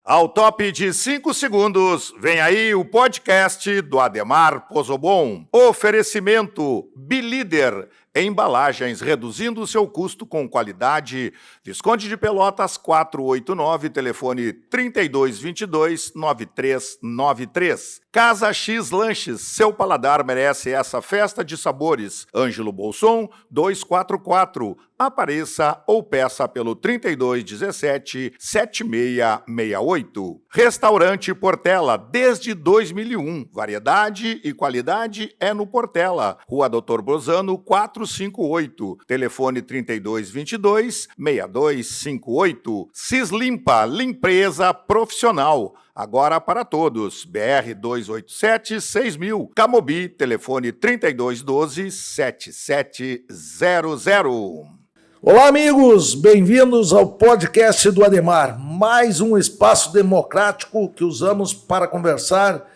Ao top de 5 segundos, vem aí o podcast do Ademar Pozobon. Oferecimento Bilíder, embalagens reduzindo seu custo com qualidade. Visconde de Pelotas 489, telefone 3222-9393. Casa X Lanches, seu paladar merece essa festa de sabores. Ângelo Bolson 244. Apareça ou peça pelo 3217-7668. Restaurante Portela, desde 2001. Variedade e qualidade é no Portela. Rua Doutor Bozano, 458. Telefone 3222-6258. Cislimpa, limpeza profissional. Agora para todos. BR 287-6000. Camobi, telefone 3212-7700. Olá, amigos! Bem-vindos ao podcast do Ademar. Mais um espaço democrático que usamos para conversar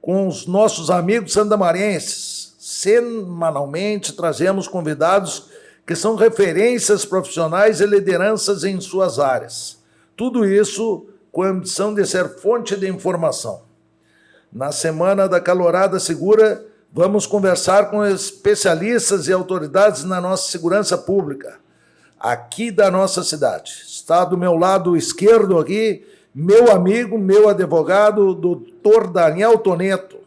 com os nossos amigos santamarenses. Semanalmente trazemos convidados que são referências profissionais e lideranças em suas áreas. Tudo isso com a ambição de ser fonte de informação. Na Semana da Calorada Segura, vamos conversar com especialistas e autoridades na nossa segurança pública, aqui da nossa cidade. Está do meu lado esquerdo aqui, meu amigo, meu advogado, doutor Daniel Toneto,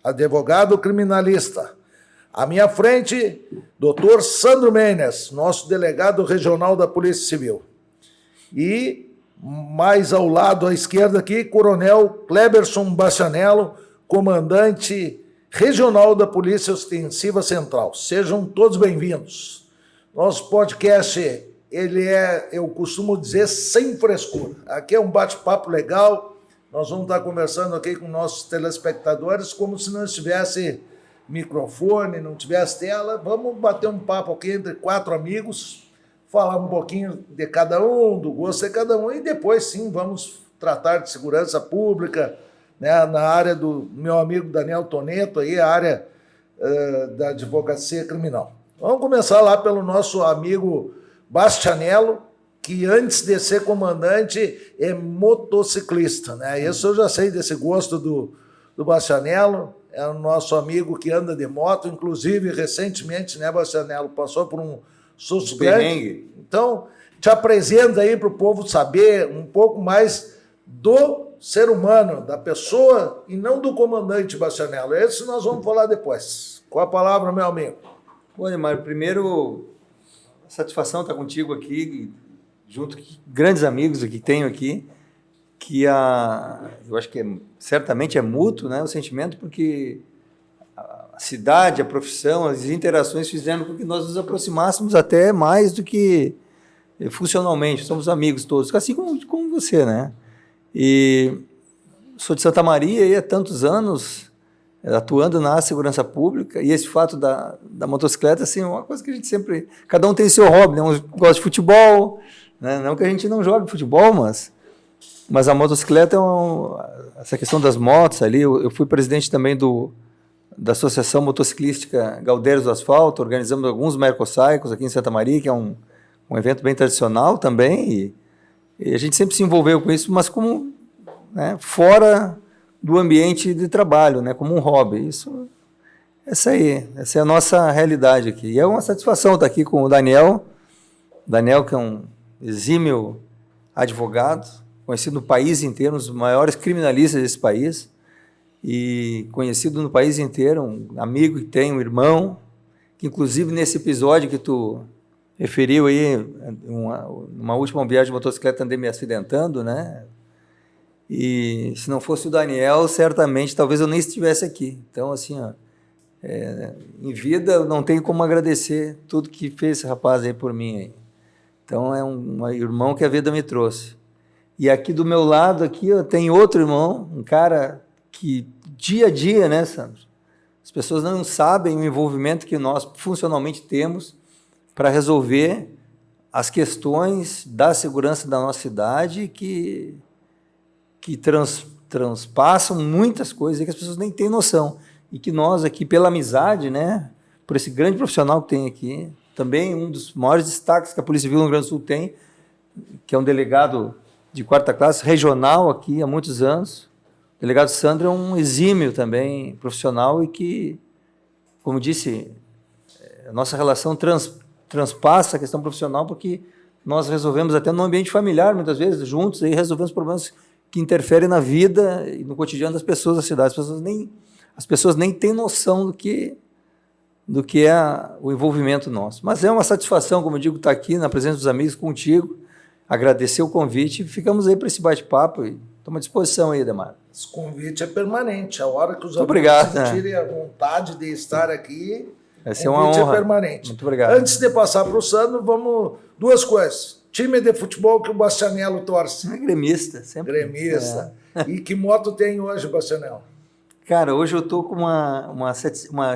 advogado criminalista. À minha frente, doutor Sandro Menes, nosso delegado regional da Polícia Civil. E mais ao lado à esquerda aqui, Coronel Cleberson Bastianello, comandante regional da Polícia Ostensiva Central. Sejam todos bem-vindos. Nosso podcast, eu costumo dizer, sem frescura. Aqui é um bate-papo legal. Nós vamos estar conversando aqui com nossos telespectadores como se não tivesse microfone, não tivesse tela. Vamos bater um papo aqui entre quatro amigos, falar um pouquinho de cada um, do gosto de cada um, e depois sim vamos tratar de segurança pública, né, na área do meu amigo Daniel Toneto, aí, a área da advocacia criminal. Vamos começar lá pelo nosso amigo Bastianello, que antes de ser comandante é motociclista, né? Isso eu já sei desse gosto do Bastianello, é o nosso amigo que anda de moto, inclusive recentemente, né, Bastianello, passou por um susto grande. Então, te apresenta aí para o povo saber um pouco mais do ser humano, da pessoa e não do comandante Bastianello. Esse nós vamos falar depois. Com a palavra, meu amigo. Bom, Neymar, primeiro, satisfação estar contigo aqui, junto com grandes amigos que tenho aqui, que eu acho que certamente é mútuo, né, o sentimento, porque a cidade, a profissão, as interações fizeram com que nós nos aproximássemos até mais do que funcionalmente. Somos amigos todos, assim como você, né? E sou de Santa Maria e há tantos anos atuando na segurança pública, e esse fato da motocicleta, assim, é uma coisa que a gente sempre... Cada um tem seu hobby, né? Um gosta de futebol, né? Não que a gente não jogue futebol, mas a motocicleta essa questão das motos ali, eu fui presidente também da Associação Motociclística Galdeiros do Asfalto, organizamos alguns Mercosaicos aqui em Santa Maria, que é um evento bem tradicional também, e a gente sempre se envolveu com isso, mas como, né, fora do ambiente de trabalho, né, como um hobby. Essa é a nossa realidade aqui. E é uma satisfação estar aqui com o Daniel, que é um exímio advogado, conhecido no país inteiro, um dos maiores criminalistas desse país, e conhecido no país inteiro, um amigo que tem, um irmão, que inclusive nesse episódio que tu referiu aí, uma última viagem de motocicleta, andei me acidentando, né? E se não fosse o Daniel, certamente, talvez eu nem estivesse aqui. Então, assim, em vida, eu não tenho como agradecer tudo que fez esse rapaz aí por mim. Aí. Então, é um irmão que a vida me trouxe. E aqui do meu lado, aqui, tem outro irmão, um cara que dia a dia, né, Sandro? As pessoas não sabem o envolvimento que nós funcionalmente temos para resolver as questões da segurança da nossa cidade que transpassam muitas coisas que as pessoas nem têm noção. E que nós aqui, pela amizade, né, por esse grande profissional que tem aqui, também um dos maiores destaques que a Polícia Civil no Rio Grande do Sul tem, que é um delegado de quarta classe, regional aqui há muitos anos. O delegado Sandro é um exímio também profissional e que, como disse, a nossa relação transpassa a questão profissional, porque nós resolvemos até no ambiente familiar, muitas vezes, juntos, aí resolvemos problemas que interferem na vida e no cotidiano das pessoas da cidade. As pessoas nem têm noção do que é o envolvimento nosso. Mas é uma satisfação, como eu digo, estar aqui na presença dos amigos contigo, agradecer o convite, ficamos aí para esse bate-papo e estamos à disposição aí, Ademar. Esse convite é permanente. A hora que os Muito amigos obrigado, sentirem a vontade de estar aqui, vai ser o uma convite honra. é permanente. Muito obrigado. Antes de passar para o Sandro, vamos... Duas coisas. Time de futebol que o Bastianello torce. É gremista, sempre. Gremista. E que moto tem hoje, Bastianello? Cara, hoje eu estou com uma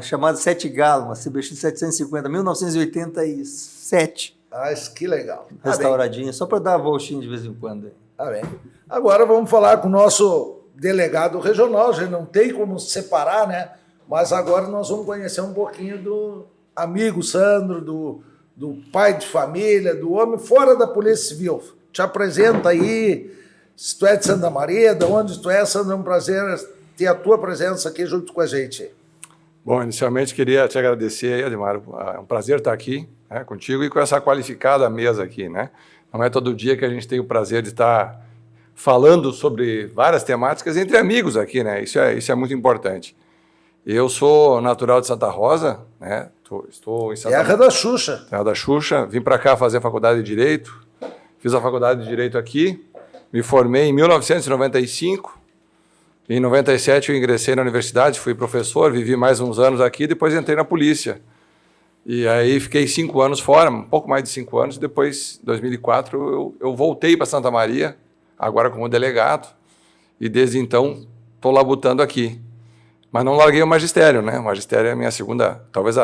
chamada Sete Galo, uma CBX 750, 1987. Ah, que legal. Restauradinha, só para dar a voltinha de vez em quando. Tá bem. Agora vamos falar com o nosso delegado regional. A gente não tem como separar, né? Mas agora nós vamos conhecer um pouquinho do amigo Sandro, do pai de família, do homem fora da Polícia Civil. Te apresenta aí, se tu é de Santa Maria, de onde tu é, Sandro, é um prazer ter a tua presença aqui junto com a gente. Bom, inicialmente queria te agradecer aí, Ademar. É um prazer estar aqui, né, contigo e com essa qualificada mesa aqui, né? Não é todo dia que a gente tem o prazer de estar falando sobre várias temáticas entre amigos aqui, né? Isso é muito importante. Eu sou natural de Santa Rosa, né? Estou em Santa Terra da Xuxa. Terra da Xuxa. Vim para cá fazer a faculdade de Direito. Fiz a faculdade de Direito aqui. Me formei em 1995. Em 97 eu ingressei na universidade, fui professor, vivi mais uns anos aqui, depois entrei na polícia. E aí fiquei 5 anos fora, um pouco mais de 5 anos. Depois, em 2004, eu voltei para Santa Maria, agora como delegado. E desde então estou labutando aqui. Mas não larguei o magistério, né? O magistério é a minha segunda, talvez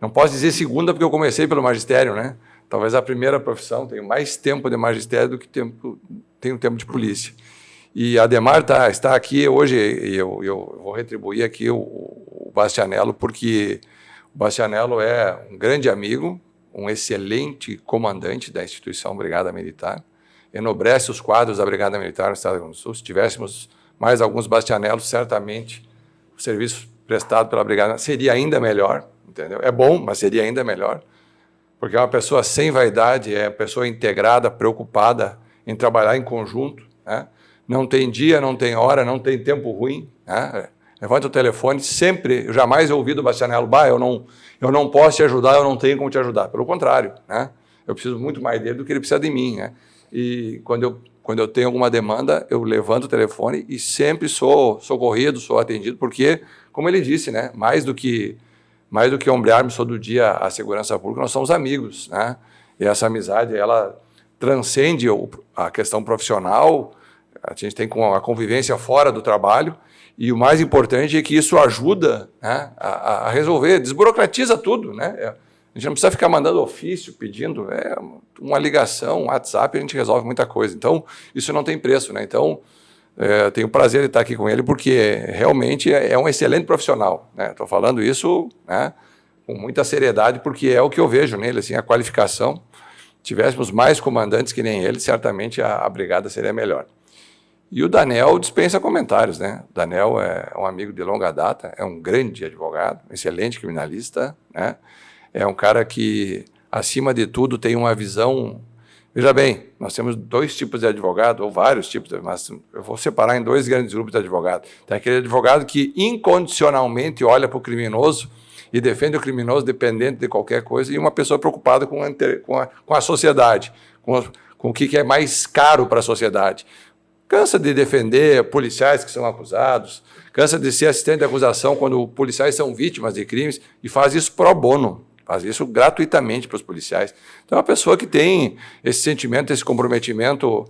não posso dizer segunda porque eu comecei pelo magistério, né? Talvez a primeira profissão, tenho mais tempo de magistério do que tenho tempo de polícia. E a Ademar está aqui hoje, e eu vou retribuir aqui o Bastianello, porque o Bastianello é um grande amigo, um excelente comandante da instituição Brigada Militar, enobrece os quadros da Brigada Militar no Estado do Rio Grande do Sul. Se tivéssemos mais alguns Bastianellos, certamente o serviço prestado pela Brigada seria ainda melhor, entendeu? É bom, mas seria ainda melhor, porque é uma pessoa sem vaidade, é uma pessoa integrada, preocupada em trabalhar em conjunto, né? Não tem dia, não tem hora, não tem tempo ruim, né? Levanta o telefone, sempre, eu jamais ouvi do Bastianello, eu não posso te ajudar, eu não tenho como te ajudar. Pelo contrário, né? Eu preciso muito mais dele do que ele precisa de mim, né? E quando eu tenho alguma demanda, eu levanto o telefone e sempre sou socorrido, sou atendido, porque, como ele disse, né? Mais do que ombrearmos todo dia a segurança pública, nós somos amigos, né? E essa amizade, ela transcende a questão profissional. A gente tem a convivência fora do trabalho, e o mais importante é que isso ajuda, né, a resolver, desburocratiza tudo, né? A gente não precisa ficar mandando ofício, pedindo, uma ligação, um WhatsApp, a gente resolve muita coisa. Então, isso não tem preço, né? Então, eu tenho o prazer de estar aqui com ele, porque realmente é um excelente profissional, né? Estou falando isso, né, com muita seriedade, porque é o que eu vejo nele, assim, a qualificação. Se tivéssemos mais comandantes que nem ele, certamente a brigada seria melhor. E o Daniel dispensa comentários, né? O Daniel é um amigo de longa data, é um grande advogado, excelente criminalista, né? É um cara que, acima de tudo, tem uma visão... Veja bem, nós temos 2 tipos de advogado, ou vários tipos, mas eu vou separar em 2 grandes grupos de advogado. Tem aquele advogado que incondicionalmente olha para o criminoso e defende o criminoso dependente de qualquer coisa, e uma pessoa preocupada com a sociedade, com o que é mais caro para a sociedade. Cansa de defender policiais que são acusados, cansa de ser assistente de acusação quando policiais são vítimas de crimes, e faz isso pro bono, faz isso gratuitamente para os policiais. Então é uma pessoa que tem esse sentimento, esse comprometimento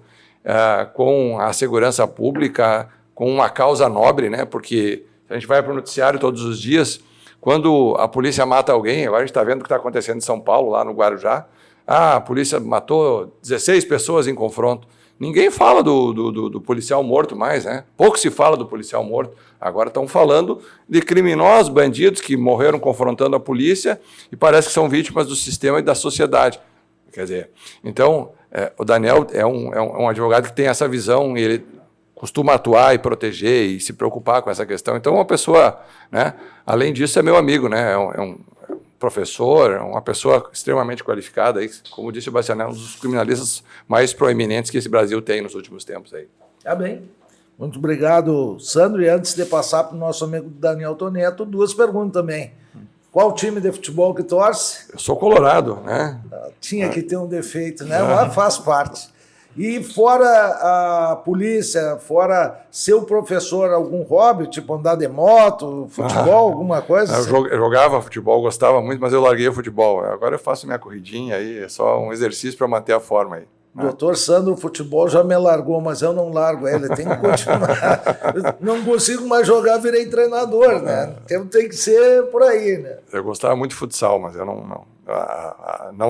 com a segurança pública, com uma causa nobre, né? Porque a gente vai para o noticiário todos os dias, quando a polícia mata alguém, agora a gente está vendo o que está acontecendo em São Paulo, lá no Guarujá, a polícia matou 16 pessoas em confronto. Ninguém fala do policial morto mais, né? Pouco se fala do policial morto. Agora estão falando de criminosos, bandidos que morreram confrontando a polícia e parece que são vítimas do sistema e da sociedade. Quer dizer, então, o Daniel é um advogado que tem essa visão e ele costuma atuar e proteger e se preocupar com essa questão. Então, uma pessoa, né, além disso, é meu amigo, né, é um professor, é uma pessoa extremamente qualificada, aí, como disse o Bastianello, um dos criminalistas mais proeminentes que esse Brasil tem nos últimos tempos. Aí. Tá bem. Muito obrigado, Sandro. E antes de passar para o nosso amigo Daniel Toneto, 2 perguntas também. Qual time de futebol que torce? Eu sou colorado, né? Tinha que ter um defeito, né? Mas faz parte. E fora a polícia, fora seu professor, algum hobby, tipo andar de moto, futebol, alguma coisa? Eu jogava futebol, gostava muito, mas eu larguei o futebol. Agora eu faço minha corridinha aí, é só um exercício para manter a forma aí. Doutor Sandro, o futebol já me largou, mas eu não largo ele, tem que continuar. Eu não consigo mais jogar, virei treinador, né? Tem que ser por aí, né? Eu gostava muito de futsal, mas eu não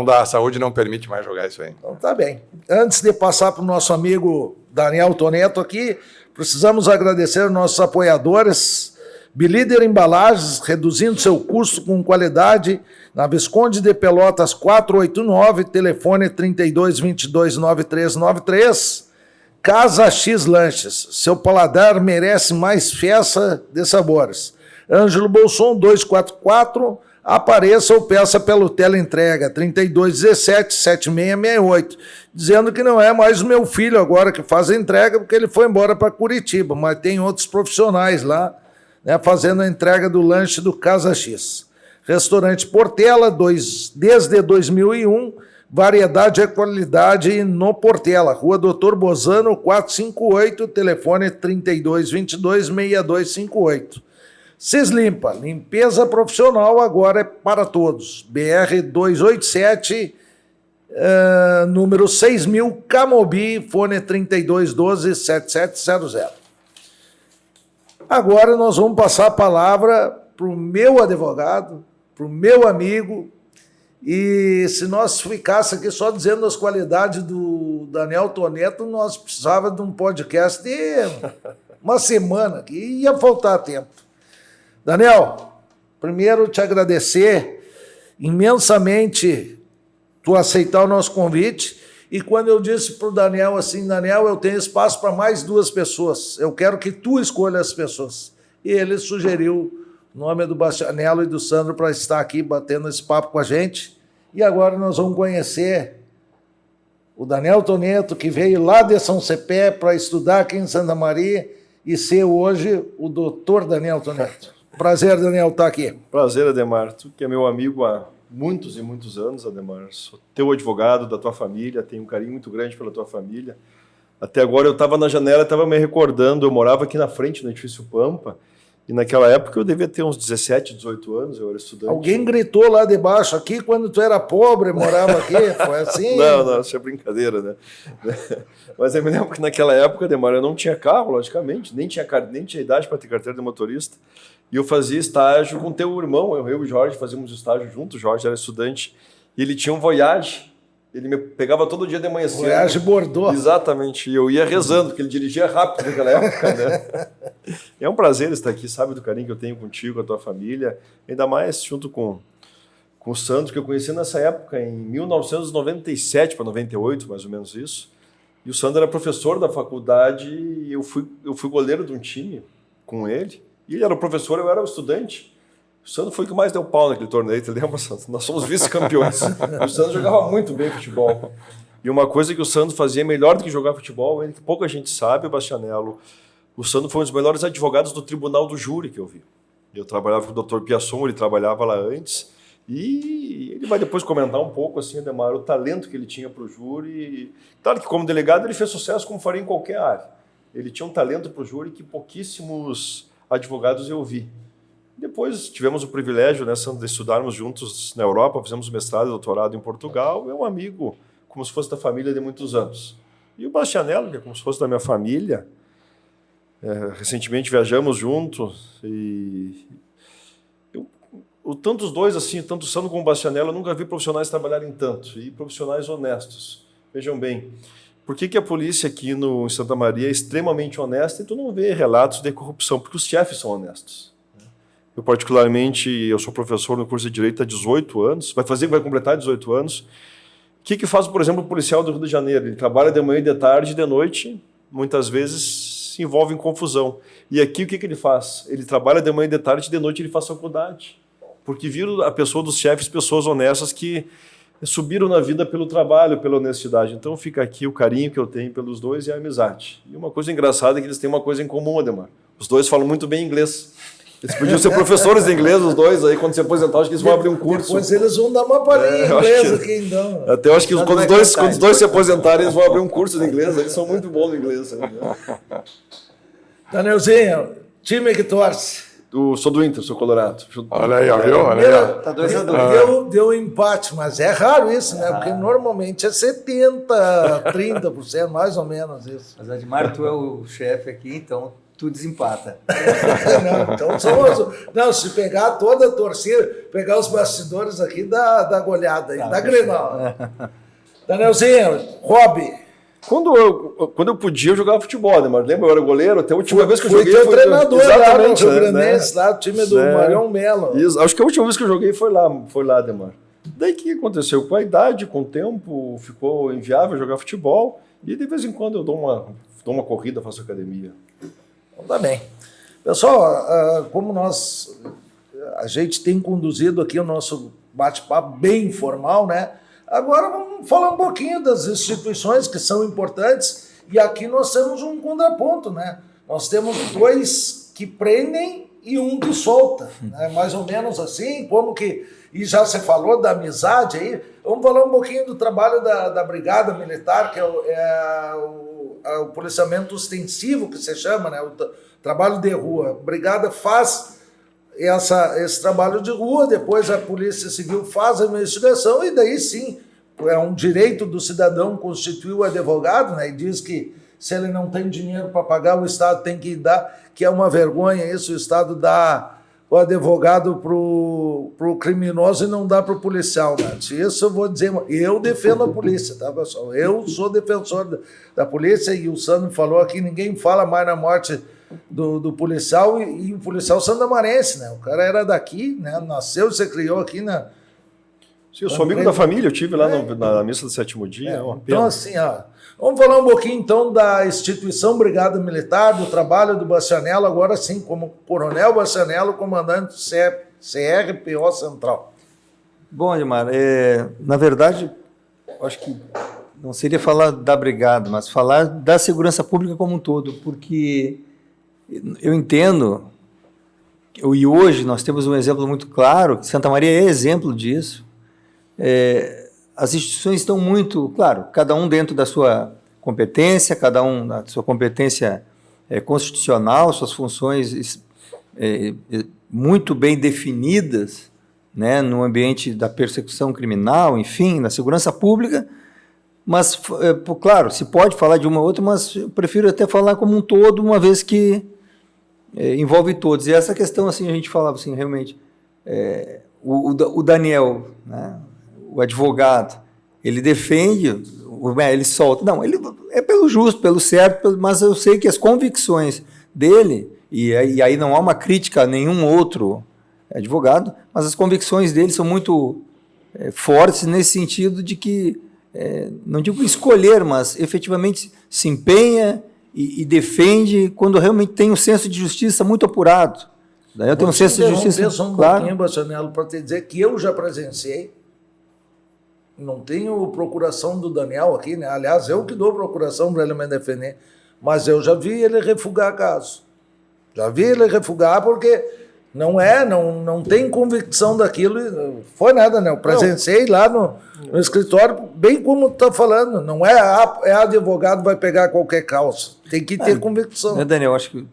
dá, a saúde não permite mais jogar isso aí. Então tá bem. Antes de passar para o nosso amigo Daniel Toneto aqui, precisamos agradecer nossos apoiadores. Bilíder Embalagens, reduzindo seu custo com qualidade, na Visconde de Pelotas 489, telefone 3222-9393. Casa X Lanches, seu paladar merece mais festa de sabores. Ângelo Bolson 244, apareça ou peça pelo teleentrega 3217-7668, dizendo que não é mais o meu filho agora que faz a entrega, porque ele foi embora para Curitiba, mas tem outros profissionais lá, né, fazendo a entrega do lanche do Casa X. Restaurante Portela, desde 2001, variedade e qualidade no Portela. Rua Doutor Bozano, 458, telefone 3222-6258. Cislimpa, limpeza profissional agora é para todos. BR 287, número 6000, Camobi, fone 3212-7700. Agora nós vamos passar a palavra para o meu advogado, para o meu amigo, e se nós ficássemos aqui só dizendo as qualidades do Daniel Toneto, nós precisávamos de um podcast de uma semana, que ia faltar tempo. Daniel, primeiro te agradecer imensamente tu aceitar o nosso convite. E quando eu disse para o Daniel assim, Daniel, eu tenho espaço para mais 2 pessoas, eu quero que tu escolha as pessoas. E ele sugeriu o nome do Bastianello e do Sandro para estar aqui batendo esse papo com a gente. E agora nós vamos conhecer o Daniel Toneto, que veio lá de São Cepé para estudar aqui em Santa Maria e ser hoje o doutor Daniel Toneto. Prazer, Daniel, estar aqui. Prazer, Ademar. Tu que é meu amigo há muitos e muitos anos, Ademar. Sou teu advogado da tua família, tenho um carinho muito grande pela tua família. Até agora eu estava na janela, estava me recordando, eu morava aqui na frente, no edifício Pampa, e naquela época eu devia ter uns 17, 18 anos, eu era estudante. Alguém gritou lá debaixo aqui quando tu era pobre, morava aqui, foi assim? Não, isso é brincadeira, né? Mas eu me lembro que naquela época, Ademar, eu não tinha carro, logicamente, nem tinha idade para ter carteira de motorista, e eu fazia estágio com teu irmão, eu e o Jorge fazíamos estágio juntos, o Jorge era estudante, e ele tinha um Voyage. Ele me pegava todo dia de manhã cedo. Voyage Bordeaux. Exatamente. E eu ia rezando, porque ele dirigia rápido naquela época, né? É um prazer estar aqui, sabe do carinho que eu tenho contigo, com a tua família. Ainda mais junto com o Sandro, que eu conheci nessa época, em 1997 para 98, mais ou menos isso. E o Sandro era professor da faculdade e eu fui goleiro de um time com ele. E ele era o professor, eu era o estudante. O Sandro foi o que mais deu pau naquele torneio, te lembra, Sandro? Nós somos vice-campeões. O Sandro jogava muito bem futebol. E uma coisa que o Sandro fazia melhor do que jogar futebol, que pouca gente sabe, o Bastianello, o Sandro foi um dos melhores advogados do Tribunal do Júri que eu vi. Eu trabalhava com o Dr. Piasson, ele trabalhava lá antes, e ele vai depois comentar um pouco, assim, Ademar, o talento que ele tinha para o júri. Claro que como delegado ele fez sucesso como faria em qualquer área. Ele tinha um talento para o júri que pouquíssimos advogados eu vi. Depois tivemos o privilégio, né, de estudarmos juntos na Europa, fizemos mestrado e doutorado em Portugal. É um amigo, como se fosse da família de muitos anos. E o Bastianello, que é como se fosse da minha família, recentemente viajamos juntos e tanto os dois, assim, tanto o Sandro como o Bastianello, eu nunca vi profissionais trabalharem tanto, e profissionais honestos. Vejam bem, por que a polícia aqui em Santa Maria é extremamente honesta e tu não vê relatos de corrupção? Porque os chefes são honestos. Eu, particularmente, eu sou professor no curso de Direito há 18 anos, vai completar 18 anos, que faz, por exemplo, o policial do Rio de Janeiro? Ele trabalha de manhã e de tarde, de noite, muitas vezes se envolve em confusão. E aqui o que ele faz? Ele trabalha de manhã e de tarde, de noite ele faz faculdade. Porque viram a pessoa dos chefes, pessoas honestas que subiram na vida pelo trabalho, pela honestidade. Então fica aqui o carinho que eu tenho pelos dois e a amizade. E uma coisa engraçada é que eles têm uma coisa em comum, Ademar. Os dois falam muito bem inglês. Eles podiam ser professores de inglês, os dois, aí quando se aposentar, acho que eles vão abrir um curso. Depois eles vão dar uma palhinha em inglês aqui, então. Até eu acho que quando os dois se aposentarem, eles vão abrir um curso de inglês. Eles são muito bons no inglês. Danielzinho, time que torce. Sou do Inter, sou colorado. Olha aí, ó, viu? Olha aí, ó. Tá 2-2. Deu empate, mas é raro isso, né? Porque normalmente é 70%, 30%, mais ou menos isso. Mas, Ademar, tu é o chefe aqui, então tu desempata. Não, então não, se pegar toda a torcida, pegar os bastidores aqui, dá goleada aí, dá Grenal. Danielzinho, hobby. Quando eu podia, eu jogava futebol, Ademar. Lembra? Eu era goleiro. Até a última vez que eu joguei foi foi... treinador lá no Rio né? Grandense, lá o time do Marião Melo. Isso. Acho que a última vez que eu joguei foi lá, Ademar. Daí o que aconteceu? Com a idade, com o tempo, ficou inviável jogar futebol. E de vez em quando eu dou uma corrida, faço academia. Então tá bem. Pessoal, como a gente tem conduzido aqui o nosso bate-papo bem informal, né? Agora vamos falar um pouquinho das instituições que são importantes, e aqui nós temos um contraponto, né? Nós temos dois que prendem e um que solta, né? Mais ou menos assim, como que... E já se falou da amizade aí, vamos falar um pouquinho do trabalho da Brigada Militar, que é o policiamento ostensivo, que se chama, né? O trabalho de rua. A Brigada faz esse trabalho de rua, depois a Polícia Civil faz a investigação e daí sim, é um direito do cidadão constituir o advogado, né, e diz que se ele não tem dinheiro para pagar, o Estado tem que dar, que é uma vergonha isso, o Estado dá o advogado pro criminoso e não dá pro policial, né? Isso eu vou dizer, eu defendo a polícia, tá, pessoal? Eu sou defensor da polícia e o Sandro falou aqui, ninguém fala mais na morte do policial e o policial sandamarense, né? O cara era daqui, né? Nasceu e se criou aqui na... Sim, eu sou amigo da família, eu estive lá na missa do sétimo dia. É uma pena. Então, assim, vamos falar um pouquinho, então, da instituição Brigada Militar, do trabalho do Bastianello, agora sim, como Coronel Bastianello, comandante CRPO Central. Bom, Ademar, na verdade, acho que não seria falar da Brigada, mas falar da segurança pública como um todo, porque eu entendo, e hoje nós temos um exemplo muito claro, que Santa Maria é exemplo disso. As instituições estão muito, claro, cada um dentro da sua competência, cada um da sua competência constitucional, suas funções muito bem definidas, né, no ambiente da persecução criminal, enfim, na segurança pública, mas, claro, se pode falar de uma ou outra, mas eu prefiro até falar como um todo, uma vez que envolve todos. E essa questão, assim, a gente falava assim, realmente, o Daniel, né, o advogado, ele defende, ele solta. Não, ele é pelo justo, pelo certo, mas eu sei que as convicções dele, e aí não há uma crítica a nenhum outro advogado, mas as convicções dele são muito fortes nesse sentido de que, não digo escolher, mas efetivamente se empenha e defende quando realmente tem um senso de justiça muito apurado. Daí eu tenho um senso de justiça só um claro. pouquinho, Bastianello, para te dizer que eu já presenciei, não tenho procuração do Daniel aqui, né? Aliás, eu que dou procuração para ele me defender, mas eu já vi ele refugar caso. Já vi ele refugar porque não tem convicção daquilo. Foi nada, né? Eu presenciei lá no escritório, bem como tu está falando. Não é advogado vai pegar qualquer causa. Tem que ter convicção. Né, Daniel? Acho que...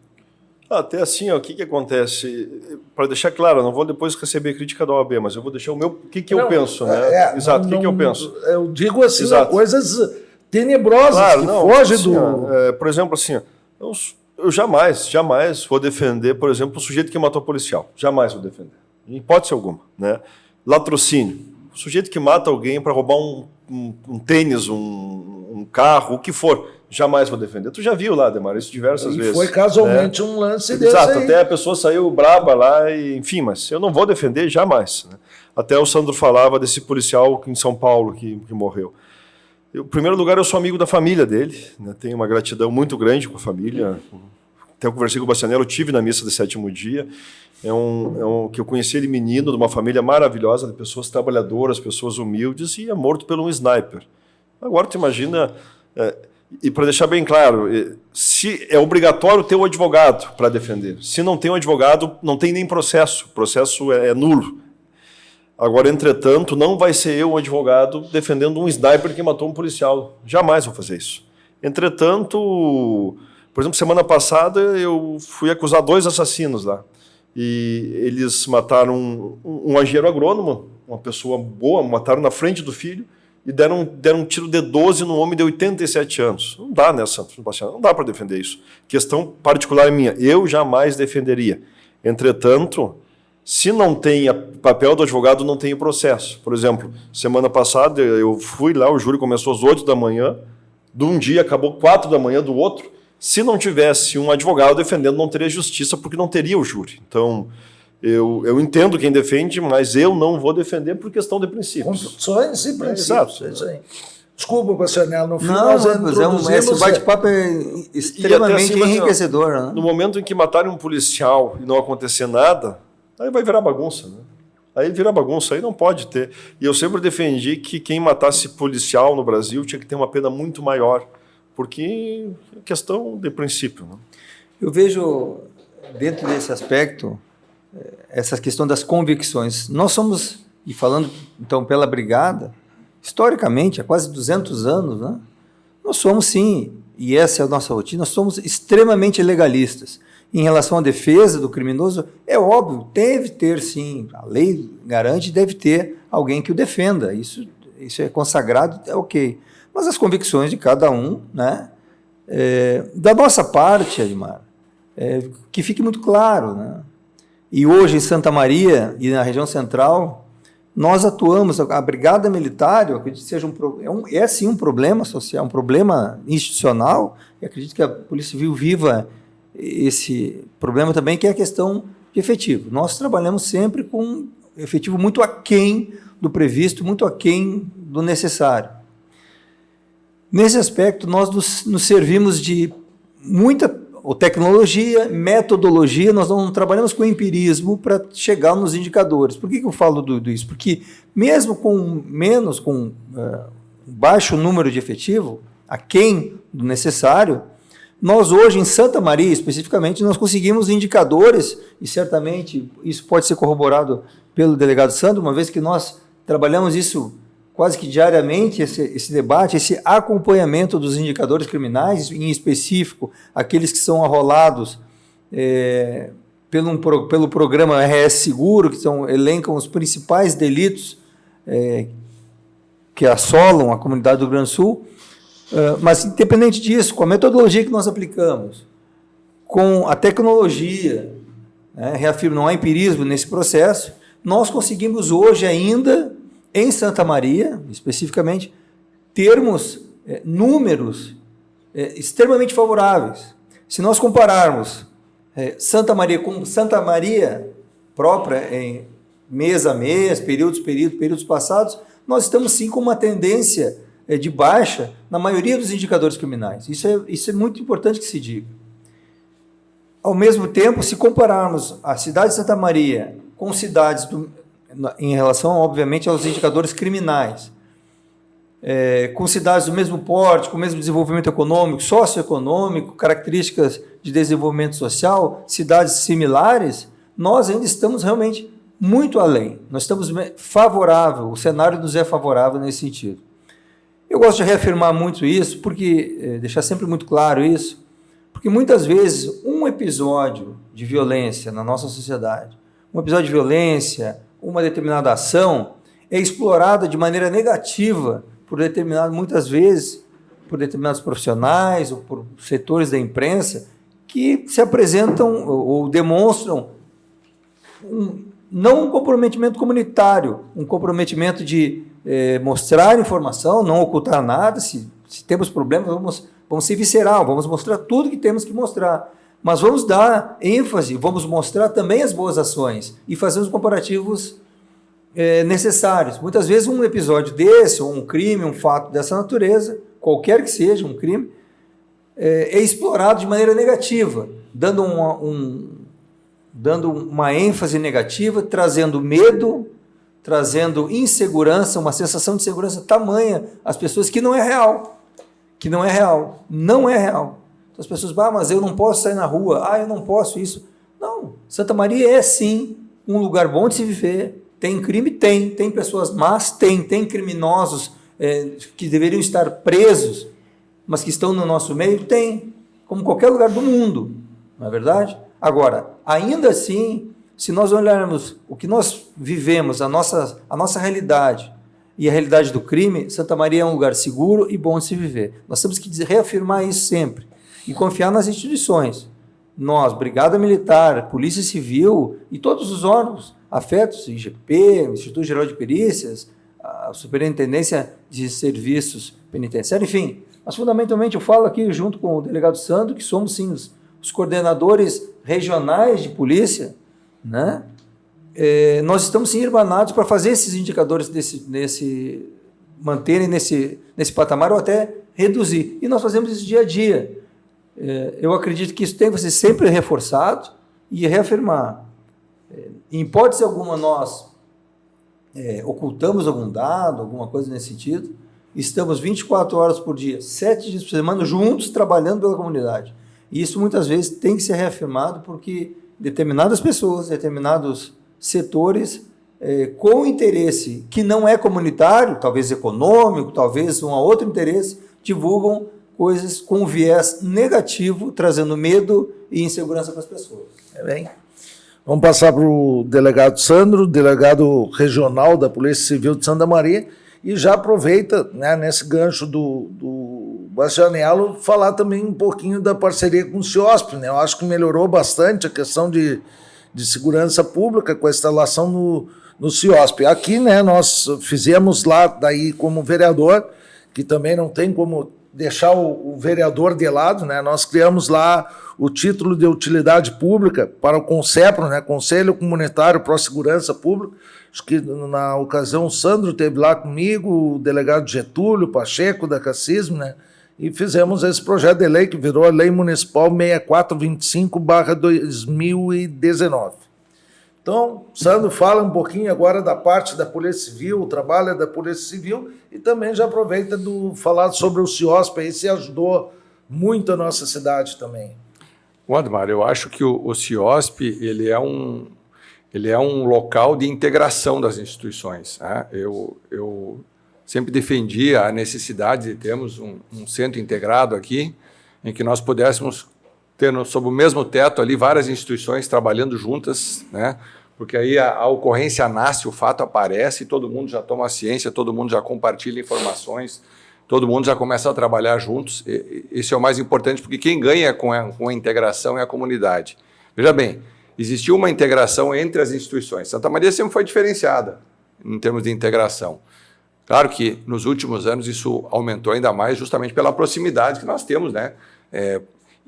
Até assim, o que acontece? Para deixar claro, eu não vou depois receber crítica da OAB, mas eu vou deixar o que eu penso, né? Exato, o que eu penso. Eu digo assim, coisas tenebrosas, claro, que fogem assim, do... por exemplo, assim, eu jamais vou defender, por exemplo, o sujeito que matou o policial. Jamais vou defender. Em hipótese alguma, né? Latrocínio. O sujeito que mata alguém para roubar um tênis, um carro, o que for. Jamais vou defender. Tu já viu lá, Ademar, isso diversas vezes. Foi casualmente um lance desse. Exato, aí. até a pessoa saiu braba lá, enfim, mas eu não vou defender jamais. Né? Até o Sandro falava desse policial em São Paulo que morreu. Em primeiro lugar, eu sou amigo da família dele, né? Tenho uma gratidão muito grande com a família. Até eu conversei com o Bastianello, eu tive na missa do 7º dia. Que eu conheci ele menino, de uma família maravilhosa, de pessoas trabalhadoras, pessoas humildes, e é morto por um sniper. Agora, tu imagina... E para deixar bem claro, se é obrigatório ter um advogado para defender. Se não tem um advogado, não tem nem processo. O processo é nulo. Agora, entretanto, não vai ser eu um advogado defendendo um sniper que matou um policial. Jamais vou fazer isso. Entretanto, por exemplo, semana passada eu fui acusar 2 assassinos lá. E eles mataram um engenheiro agrônomo, uma pessoa boa, mataram na frente do filho e deram um tiro de 12 num homem de 87 anos. Não dá, né, Santos? Não dá para defender isso. Questão particular minha. Eu jamais defenderia. Entretanto, se não tem papel do advogado, não tem o processo. Por exemplo, semana passada eu fui lá, o júri começou às 8 da manhã, de um dia acabou 4 da manhã do outro. Se não tivesse um advogado defendendo, não teria justiça, porque não teria o júri. Então, eu entendo quem defende, mas eu não vou defender por questão de princípios. Construções e princípios. Exato. É isso aí. Desculpa, Bastianello, no final Não, mas esse bate-papo é extremamente assim, enriquecedor. Né? No momento em que matarem um policial e não acontecer nada, aí vai virar bagunça, né? Aí vira bagunça, aí não pode ter. E eu sempre defendi que quem matasse policial no Brasil tinha que ter uma pena muito maior, porque é questão de princípio. Né? Eu vejo, dentro desse aspecto, essa questão das convicções. Nós somos, e falando então pela Brigada, historicamente, há quase 200 anos, né? Nós somos sim, e essa é a nossa rotina, nós somos extremamente legalistas. Em relação à defesa do criminoso, é óbvio, deve ter sim, a lei garante, deve ter alguém que o defenda, isso é consagrado, é ok. Mas as convicções de cada um, né? Da nossa parte, Edmar, que fique muito claro, né? E hoje em Santa Maria e na região central, nós atuamos, a Brigada Militar, eu acredito que seja sim um problema social, um problema institucional, e acredito que a Polícia Civil viva esse problema também, que é a questão de efetivo. Nós trabalhamos sempre com efetivo muito aquém do previsto, muito aquém do necessário. Nesse aspecto, nós nos servimos de muita tecnologia, metodologia, nós não trabalhamos com empirismo para chegar nos indicadores. Por que eu falo isso? Porque mesmo com baixo número de efetivo, aquém do necessário, nós hoje, em Santa Maria, especificamente, nós conseguimos indicadores, e certamente isso pode ser corroborado pelo delegado Sandro, uma vez que nós trabalhamos isso quase que diariamente, esse debate, esse acompanhamento dos indicadores criminais, em específico, aqueles que são arrolados pelo programa RS Seguro, que elencam os principais delitos que assolam a comunidade do Rio Grande do Sul. Mas, independente disso, com a metodologia que nós aplicamos, com a tecnologia, reafirmo, não há empirismo nesse processo, nós conseguimos hoje ainda, em Santa Maria, especificamente, termos números extremamente favoráveis. Se nós compararmos Santa Maria com Santa Maria própria, em mês a mês, períodos passados, nós estamos sim com uma tendência de baixa na maioria dos indicadores criminais. Isso é muito importante que se diga. Ao mesmo tempo, se compararmos a cidade de Santa Maria com cidades em relação, obviamente, aos indicadores criminais, com cidades do mesmo porte, com o mesmo desenvolvimento econômico, socioeconômico, características de desenvolvimento social, cidades similares, nós ainda estamos realmente muito além. Nós estamos favorável, o cenário nos é favorável nesse sentido. Eu gosto de reafirmar muito isso, porque deixar sempre muito claro isso, porque muitas vezes um episódio de violência na nossa sociedade, um episódio de violência, uma determinada ação, é explorada de maneira negativa muitas vezes por determinados profissionais ou por setores da imprensa que se apresentam ou demonstram não um comprometimento comunitário, um comprometimento de mostrar informação, não ocultar nada. Se temos problemas, vamos ser visceral, vamos mostrar tudo que temos que mostrar. Mas vamos dar ênfase, vamos mostrar também as boas ações e fazer os comparativos necessários. Muitas vezes um episódio desse, ou um crime, um fato dessa natureza, qualquer que seja um crime, é explorado de maneira negativa, dando uma ênfase negativa, trazendo medo, trazendo insegurança, uma sensação de segurança tamanha às pessoas que não é real. Não é real. Então as pessoas, mas eu não posso sair na rua, eu não posso isso. Não, Santa Maria é sim um lugar bom de se viver. Tem crime? Tem pessoas más? Tem criminosos que deveriam estar presos, mas que estão no nosso meio? Tem, como qualquer lugar do mundo, não é verdade? Agora, ainda assim, se nós olharmos o que nós vivemos, a nossa realidade e a realidade do crime, Santa Maria é um lugar seguro e bom de se viver. Nós temos que reafirmar isso sempre e confiar nas instituições. Nós, Brigada Militar, Polícia Civil e todos os órgãos afetos, IGP, Instituto Geral de Perícias, a Superintendência de Serviços Penitenciários, enfim. Mas, fundamentalmente, eu falo aqui junto com o delegado Sandro, que somos, sim, os coordenadores regionais de polícia, né? Nós estamos, sim, irmanados para fazer esses indicadores manterem nesse patamar ou até reduzir. E nós fazemos isso dia a dia. Eu acredito que isso tem que ser sempre reforçado e reafirmar. Em hipótese alguma, nós ocultamos algum dado, alguma coisa nesse sentido. Estamos 24 horas por dia, 7 dias por semana, juntos, trabalhando pela comunidade. E isso, muitas vezes, tem que ser reafirmado porque determinadas pessoas, determinados setores, com interesse que não é comunitário, talvez econômico, talvez um outro interesse, divulgam coisas com viés negativo, trazendo medo e insegurança para as pessoas. Bem, vamos passar para o delegado Sandro, delegado regional da Polícia Civil de Santa Maria, e já aproveita, né, nesse gancho do Bastianello, falar também um pouquinho da parceria com o CIOSP, né? Eu acho que melhorou bastante a questão de segurança pública com a instalação no CIOSP. Aqui, né, nós fizemos lá, daí como vereador, que também não tem como deixar o vereador de lado, né? Nós criamos lá o título de utilidade pública para o CONSEPRO, né? Conselho Comunitário Pro Segurança Pública. Acho que na ocasião o Sandro esteve lá comigo, o delegado Getúlio Pacheco da Cacismo, né? E fizemos esse projeto de lei que virou a Lei Municipal 6425/2019. Então, Sandro, fala um pouquinho agora da parte da Polícia Civil, o trabalho da Polícia Civil, e também já aproveita falar sobre o CIOSP, aí se ajudou muito a nossa cidade também. Admar, eu acho que o CIOSP ele é um local de integração das instituições. Né? Eu sempre defendi a necessidade de termos um centro integrado aqui, em que nós pudéssemos ter sob o mesmo teto ali várias instituições trabalhando juntas, né? Porque aí a ocorrência nasce, o fato aparece, todo mundo já toma ciência, todo mundo já compartilha informações, todo mundo já começa a trabalhar juntos. Isso é o mais importante, porque quem ganha com a integração é a comunidade. Veja bem, existiu uma integração entre as instituições. Santa Maria sempre foi diferenciada em termos de integração. Claro que nos últimos anos isso aumentou ainda mais justamente pela proximidade que nós temos, né?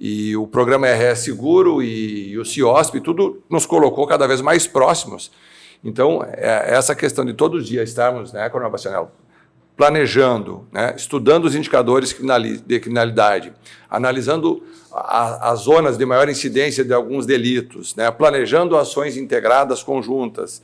E o programa RS Seguro e o CIOSP, tudo nos colocou cada vez mais próximos. Então, essa questão de todos os dias estarmos, né, Coronel Bastianello, planejando, né, estudando os indicadores de criminalidade, analisando as zonas de maior incidência de alguns delitos, né, planejando ações integradas conjuntas.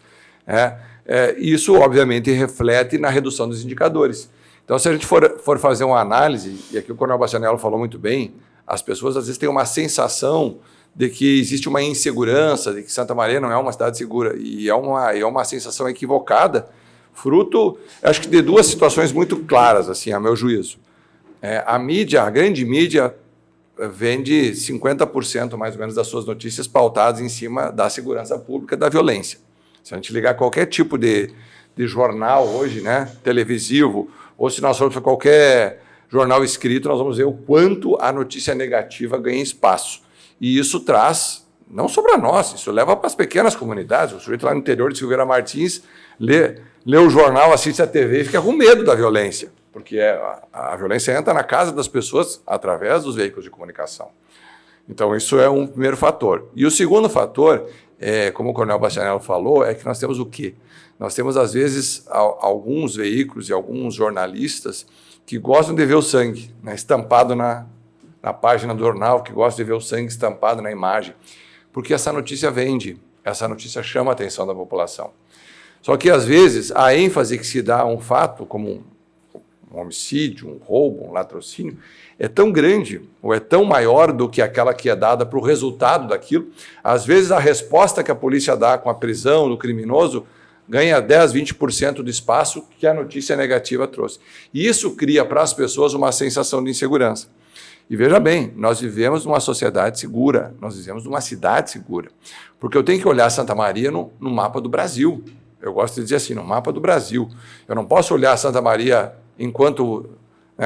Isso, obviamente, reflete na redução dos indicadores. Então, se a gente for fazer uma análise, e aqui o Coronel Bastianello falou muito bem, as pessoas às vezes têm uma sensação de que existe uma insegurança, de que Santa Maria não é uma cidade segura, e é uma sensação equivocada, fruto, acho que de duas situações muito claras, assim, a meu juízo. A grande mídia, vende 50% mais ou menos das suas notícias pautadas em cima da segurança pública e da violência. Se a gente ligar qualquer tipo de jornal hoje, né, televisivo, ou se nós formos para qualquer jornal escrito, nós vamos ver o quanto a notícia negativa ganha espaço. E isso traz, não só para nós, isso leva para as pequenas comunidades. O sujeito lá no interior de Silveira Martins lê o jornal, assiste a TV e fica com medo da violência, porque a violência entra na casa das pessoas através dos veículos de comunicação. Então, isso é um primeiro fator. E o segundo fator como o Coronel Bastianello falou, é que nós temos o quê? Nós temos, às vezes, alguns veículos e alguns jornalistas que gostam de ver o sangue, né, estampado na página do jornal, que gostam de ver o sangue estampado na imagem, porque essa notícia vende, essa notícia chama a atenção da população. Só que, às vezes, a ênfase que se dá a um fato, como um homicídio, um roubo, um latrocínio, é tão grande ou é tão maior do que aquela que é dada para o resultado daquilo. Às vezes, a resposta que a polícia dá com a prisão do criminoso ganha 10%, 20% do espaço que a notícia negativa trouxe. E isso cria para as pessoas uma sensação de insegurança. E veja bem, nós vivemos numa sociedade segura, nós vivemos numa cidade segura, porque eu tenho que olhar Santa Maria no mapa do Brasil. Eu gosto de dizer assim, no mapa do Brasil. Eu não posso olhar Santa Maria enquanto,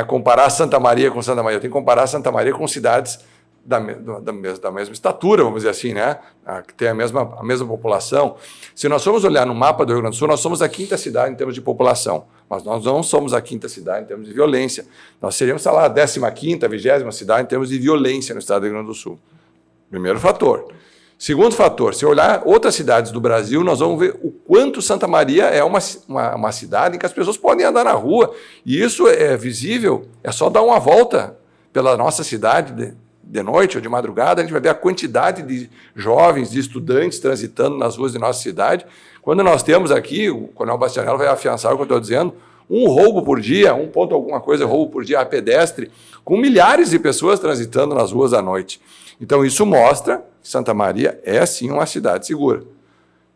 comparar Santa Maria com Santa Maria. Eu tenho que comparar Santa Maria com cidades da mesma estatura, vamos dizer assim, né? Que tem a mesma população. Se nós formos olhar no mapa do Rio Grande do Sul, nós somos a 5ª cidade em termos de população, mas nós não somos a 5ª cidade em termos de violência. Nós seríamos, sei lá, a 15ª, 20ª cidade em termos de violência no estado do Rio Grande do Sul. Primeiro fator. Segundo fator, se olhar outras cidades do Brasil, nós vamos ver o quanto Santa Maria é uma cidade em que as pessoas podem andar na rua, e isso é visível, é só dar uma volta pela nossa cidade de noite ou de madrugada, a gente vai ver a quantidade de jovens, de estudantes transitando nas ruas de nossa cidade. Quando nós temos aqui, o Coronel Bastianello vai afiançar o que eu estou dizendo, um roubo por dia, roubo por dia a pedestre, com milhares de pessoas transitando nas ruas à noite. Então, isso mostra que Santa Maria é, sim, uma cidade segura.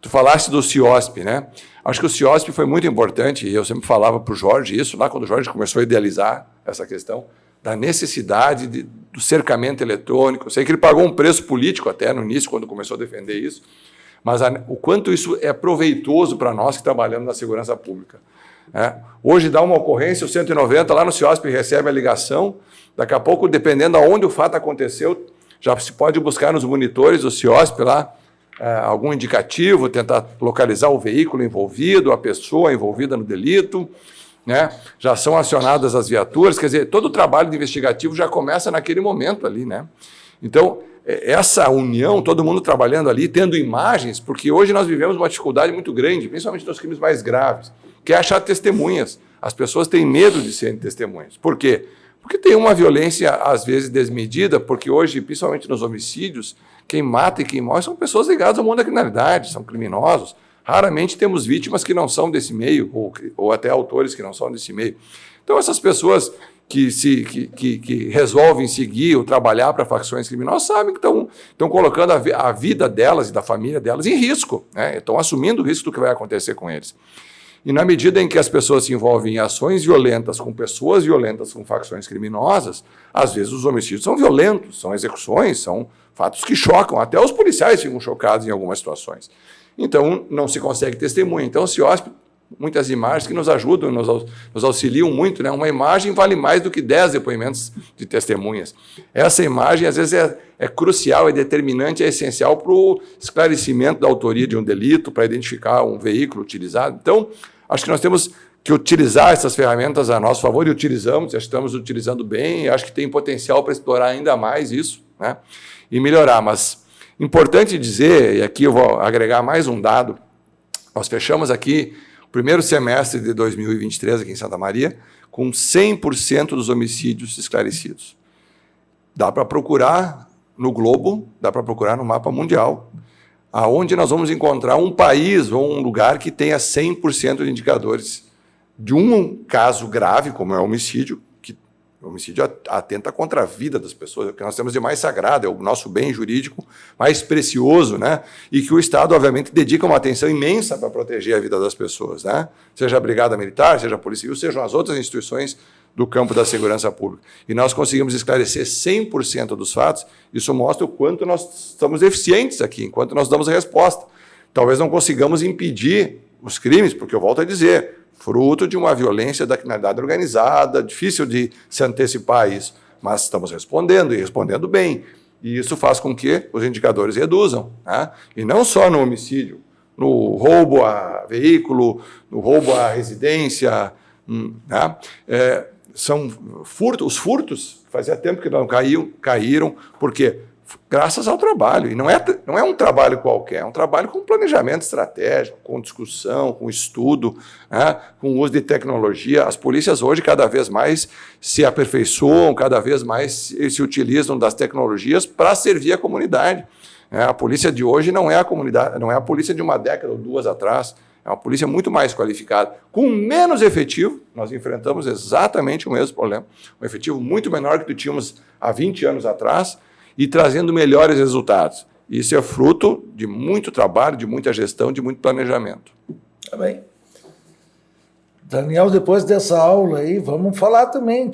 Tu falaste do CIOSP, né? Acho que o CIOSP foi muito importante, e eu sempre falava para o Jorge isso, lá quando o Jorge começou a idealizar essa questão da necessidade do cercamento eletrônico. Eu sei que ele pagou um preço político até no início, quando começou a defender isso, mas o quanto isso é proveitoso para nós que trabalhamos na segurança pública. Hoje dá uma ocorrência, o 190 lá no CIOSP recebe a ligação, daqui a pouco, dependendo de onde o fato aconteceu, já se pode buscar nos monitores do CIOSP lá algum indicativo, tentar localizar o veículo envolvido, a pessoa envolvida no delito, né? Já são acionadas as viaturas, quer dizer, todo o trabalho investigativo já começa naquele momento ali, né? Então, essa união, todo mundo trabalhando ali, tendo imagens, porque hoje nós vivemos uma dificuldade muito grande, principalmente nos crimes mais graves, que é achar testemunhas. As pessoas têm medo de serem testemunhas. Por quê? Porque tem uma violência, às vezes, desmedida, porque hoje, principalmente nos homicídios, quem mata e quem morre são pessoas ligadas ao mundo da criminalidade, são criminosos. Raramente temos vítimas que não são desse meio, ou até autores que não são desse meio. Então, essas pessoas que resolvem seguir ou trabalhar para facções criminosas sabem que estão colocando a vida delas e da família delas em risco, né? Estão assumindo o risco do que vai acontecer com eles. E na medida em que as pessoas se envolvem em ações violentas com pessoas violentas, com facções criminosas, às vezes os homicídios são violentos, são execuções, são fatos que chocam, até os policiais ficam chocados em algumas situações. Então, não se consegue testemunha. Então, o CIOSP, muitas imagens que nos ajudam, nos auxiliam muito, né? Uma imagem vale mais do que 10 depoimentos de testemunhas. Essa imagem, às vezes, é crucial, é determinante, é essencial para o esclarecimento da autoria de um delito, para identificar um veículo utilizado. Então, acho que nós temos que utilizar essas ferramentas a nosso favor, e utilizamos, estamos utilizando bem, e acho que tem potencial para explorar ainda mais isso, né? E melhorar. Mas importante dizer, e aqui eu vou agregar mais um dado, nós fechamos aqui o primeiro semestre de 2023 aqui em Santa Maria com 100% dos homicídios esclarecidos. Dá para procurar no globo, dá para procurar no mapa mundial, aonde nós vamos encontrar um país ou um lugar que tenha 100% de indicadores de um caso grave, como é o homicídio, que o homicídio atenta contra a vida das pessoas, o que nós temos de mais sagrado, é o nosso bem jurídico mais precioso, né? E que o Estado, obviamente, dedica uma atenção imensa para proteger a vida das pessoas, né? Seja a Brigada Militar, seja a Polícia Civil, sejam as outras instituições do campo da segurança pública. E nós conseguimos esclarecer 100% dos fatos, isso mostra o quanto nós estamos eficientes aqui, enquanto nós damos a resposta. Talvez não consigamos impedir os crimes, porque eu volto a dizer, fruto de uma violência da criminalidade organizada, difícil de se antecipar a isso, mas estamos respondendo, e respondendo bem. E isso faz com que os indicadores reduzam, né? E não só no homicídio, no roubo a veículo, no roubo à residência, né? São furtos, os furtos, fazia tempo que não caíram, porque graças ao trabalho. E não é um trabalho qualquer, é um trabalho com planejamento estratégico, com discussão, com estudo, né, com uso de tecnologia. As polícias hoje cada vez mais se aperfeiçoam, cada vez mais se utilizam das tecnologias para servir a comunidade. A polícia de hoje não é a polícia de uma década ou duas atrás. É uma polícia muito mais qualificada. Com menos efetivo, nós enfrentamos exatamente o mesmo problema. Um efetivo muito menor que tínhamos há 20 anos atrás e trazendo melhores resultados. Isso é fruto de muito trabalho, de muita gestão, de muito planejamento. Tá bem. Daniel, depois dessa aula aí, vamos falar também,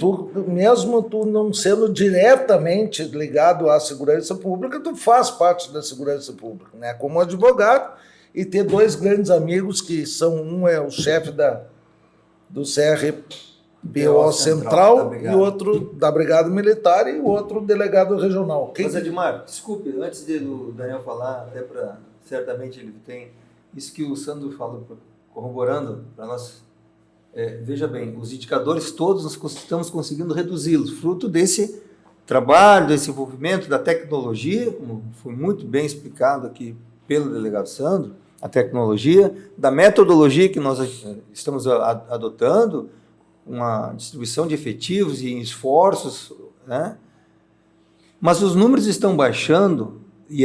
mesmo tu não sendo diretamente ligado à segurança pública, tu faz parte da segurança pública, né? Como advogado, e ter dois grandes amigos que são, um é o chefe do CRBO Central e outro da Brigada Militar e o outro delegado regional. Mas, Edmar, desculpe, antes do Daniel falar, até para certamente ele tem isso que o Sandro falou, corroborando para nós. Veja bem, os indicadores todos nós estamos conseguindo reduzi-los, fruto desse trabalho, desse envolvimento da tecnologia, como foi muito bem explicado aqui pelo delegado Sandro, a tecnologia, da metodologia que nós estamos adotando, uma distribuição de efetivos e esforços, né? Mas os números estão baixando, e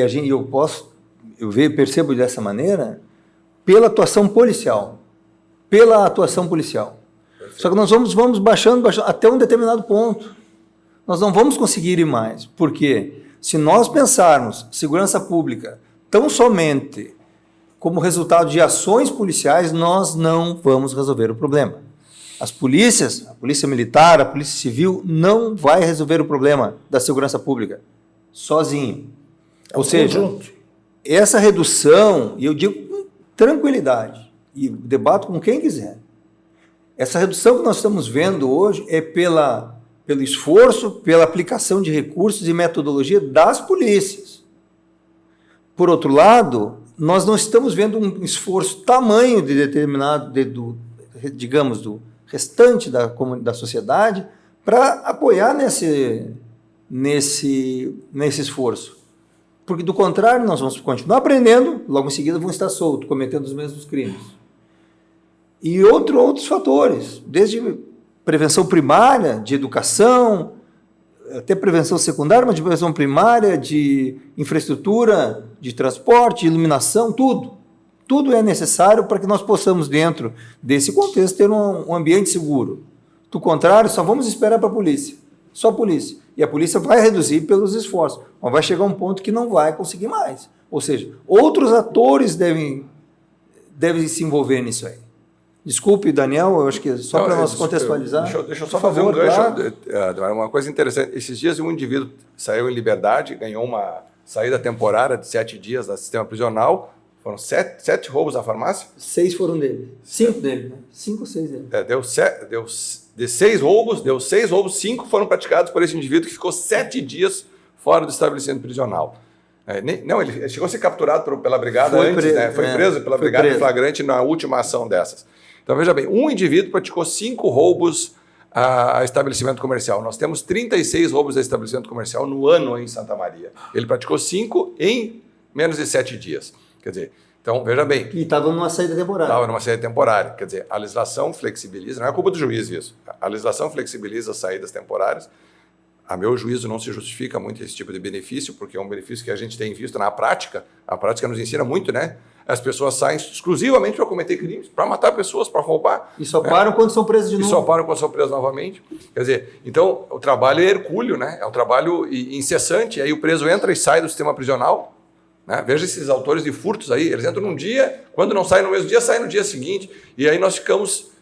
percebo dessa maneira, pela atuação policial. Só que nós vamos baixando até um determinado ponto. Nós não vamos conseguir ir mais. Por quê? Se nós pensarmos segurança pública tão somente como resultado de ações policiais, nós não vamos resolver o problema. As polícias, a polícia militar, a polícia civil, não vai resolver o problema da segurança pública sozinho. Ou seja, essa redução, e eu digo com tranquilidade, e debato com quem quiser. Essa redução que nós estamos vendo hoje é pelo esforço, pela aplicação de recursos e metodologia das polícias. Por outro lado, nós não estamos vendo um esforço tamanho de determinado, do restante da sociedade para apoiar nesse esforço. Porque, do contrário, nós vamos continuar aprendendo, logo em seguida vão estar soltos, cometendo os mesmos crimes. E outros fatores, desde prevenção primária, de educação, até prevenção secundária, mas de prevenção primária, de infraestrutura, de transporte, iluminação, tudo. Tudo é necessário para que nós possamos, dentro desse contexto, ter um ambiente seguro. Do contrário, só vamos esperar para a polícia. Só a polícia. E a polícia vai reduzir pelos esforços, mas vai chegar um ponto que não vai conseguir mais. Ou seja, outros atores devem se envolver nisso aí. Desculpe, Daniel, eu acho que só para nós contextualizar. Deixa eu só fazer um gancho. Uma coisa interessante. Esses dias um indivíduo saiu em liberdade, ganhou uma saída temporária de 7 dias do sistema prisional. Foram 7 roubos à farmácia? 6 foram dele. 5 dele, né? 5 ou 6 dele. De 6 roubos, 5 foram praticados por esse indivíduo que ficou 7 dias fora do estabelecimento prisional. Ele chegou a ser capturado pela brigada antes, né? Foi preso pela brigada em flagrante na última ação dessas. Então, veja bem, um indivíduo praticou 5 roubos a estabelecimento comercial. Nós temos 36 roubos a estabelecimento comercial no ano em Santa Maria. Ele praticou 5 em menos de 7 dias. Quer dizer, então, veja bem. E estava numa saída temporária. Estava numa saída temporária. Quer dizer, a legislação flexibiliza, não é culpa do juiz isso. A legislação flexibiliza as saídas temporárias. A meu juízo não se justifica muito esse tipo de benefício, porque é um benefício que a gente tem visto na prática. A prática nos ensina muito, né? As pessoas saem exclusivamente para cometer crimes, para matar pessoas, para roubar. E só param quando são presos de novo. E só param quando são presos novamente. Quer dizer, então, o trabalho é hercúleo, né? É um trabalho incessante. Aí o preso entra e sai do sistema prisional. Né? Veja esses autores de furtos aí. Eles entram num dia, quando não saem no mesmo dia, saem no dia seguinte. E aí nós ficamos...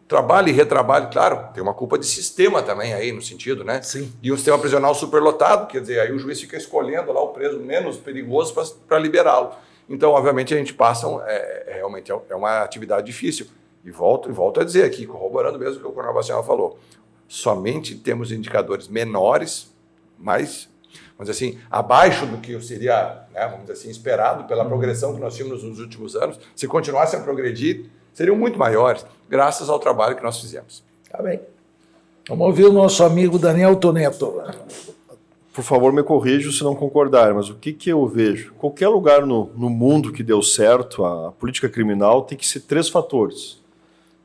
Trabalho e retrabalho, claro, tem uma culpa de sistema também aí, no sentido, né? Sim. E um sistema prisional superlotado, quer dizer, aí o juiz fica escolhendo lá o preso menos perigoso para liberá-lo. Então, obviamente, a gente passa, realmente é uma atividade difícil. E volto a dizer aqui, corroborando mesmo o que o Coronel Bastião falou, somente temos indicadores menores, mais, vamos dizer assim, abaixo do que seria, né, vamos dizer assim, esperado pela progressão que nós tínhamos nos últimos anos. Se continuasse a progredir, seriam muito maiores, graças ao trabalho que nós fizemos. Tá bem. Vamos ouvir o nosso amigo Daniel Toneto. por favor, me corrijam se não concordar, mas o que eu vejo? Qualquer lugar no mundo que deu certo, a política criminal tem que ser 3 fatores.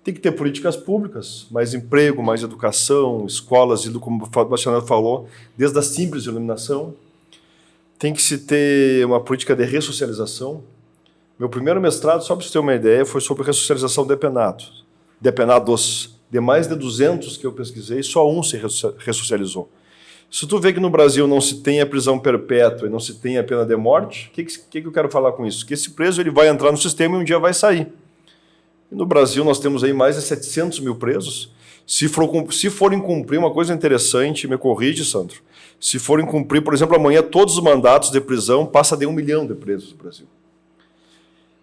Tem que ter políticas públicas, mais emprego, mais educação, escolas, como o Bastianello falou, desde a simples iluminação. Tem que se ter uma política de ressocialização. Meu primeiro mestrado, só para você ter uma ideia, foi sobre ressocialização de depenados. De mais de 200 que eu pesquisei, só um se ressocializou. Se tu vê que no Brasil não se tem a prisão perpétua e não se tem a pena de morte, o que eu quero falar com isso? Que esse preso ele vai entrar no sistema e um dia vai sair. E no Brasil nós temos aí mais de 700 mil presos. Se forem cumprir, uma coisa interessante, me corrige, Sandro, se forem cumprir, por exemplo, amanhã todos os mandatos de prisão, passa de 1 milhão de presos no Brasil.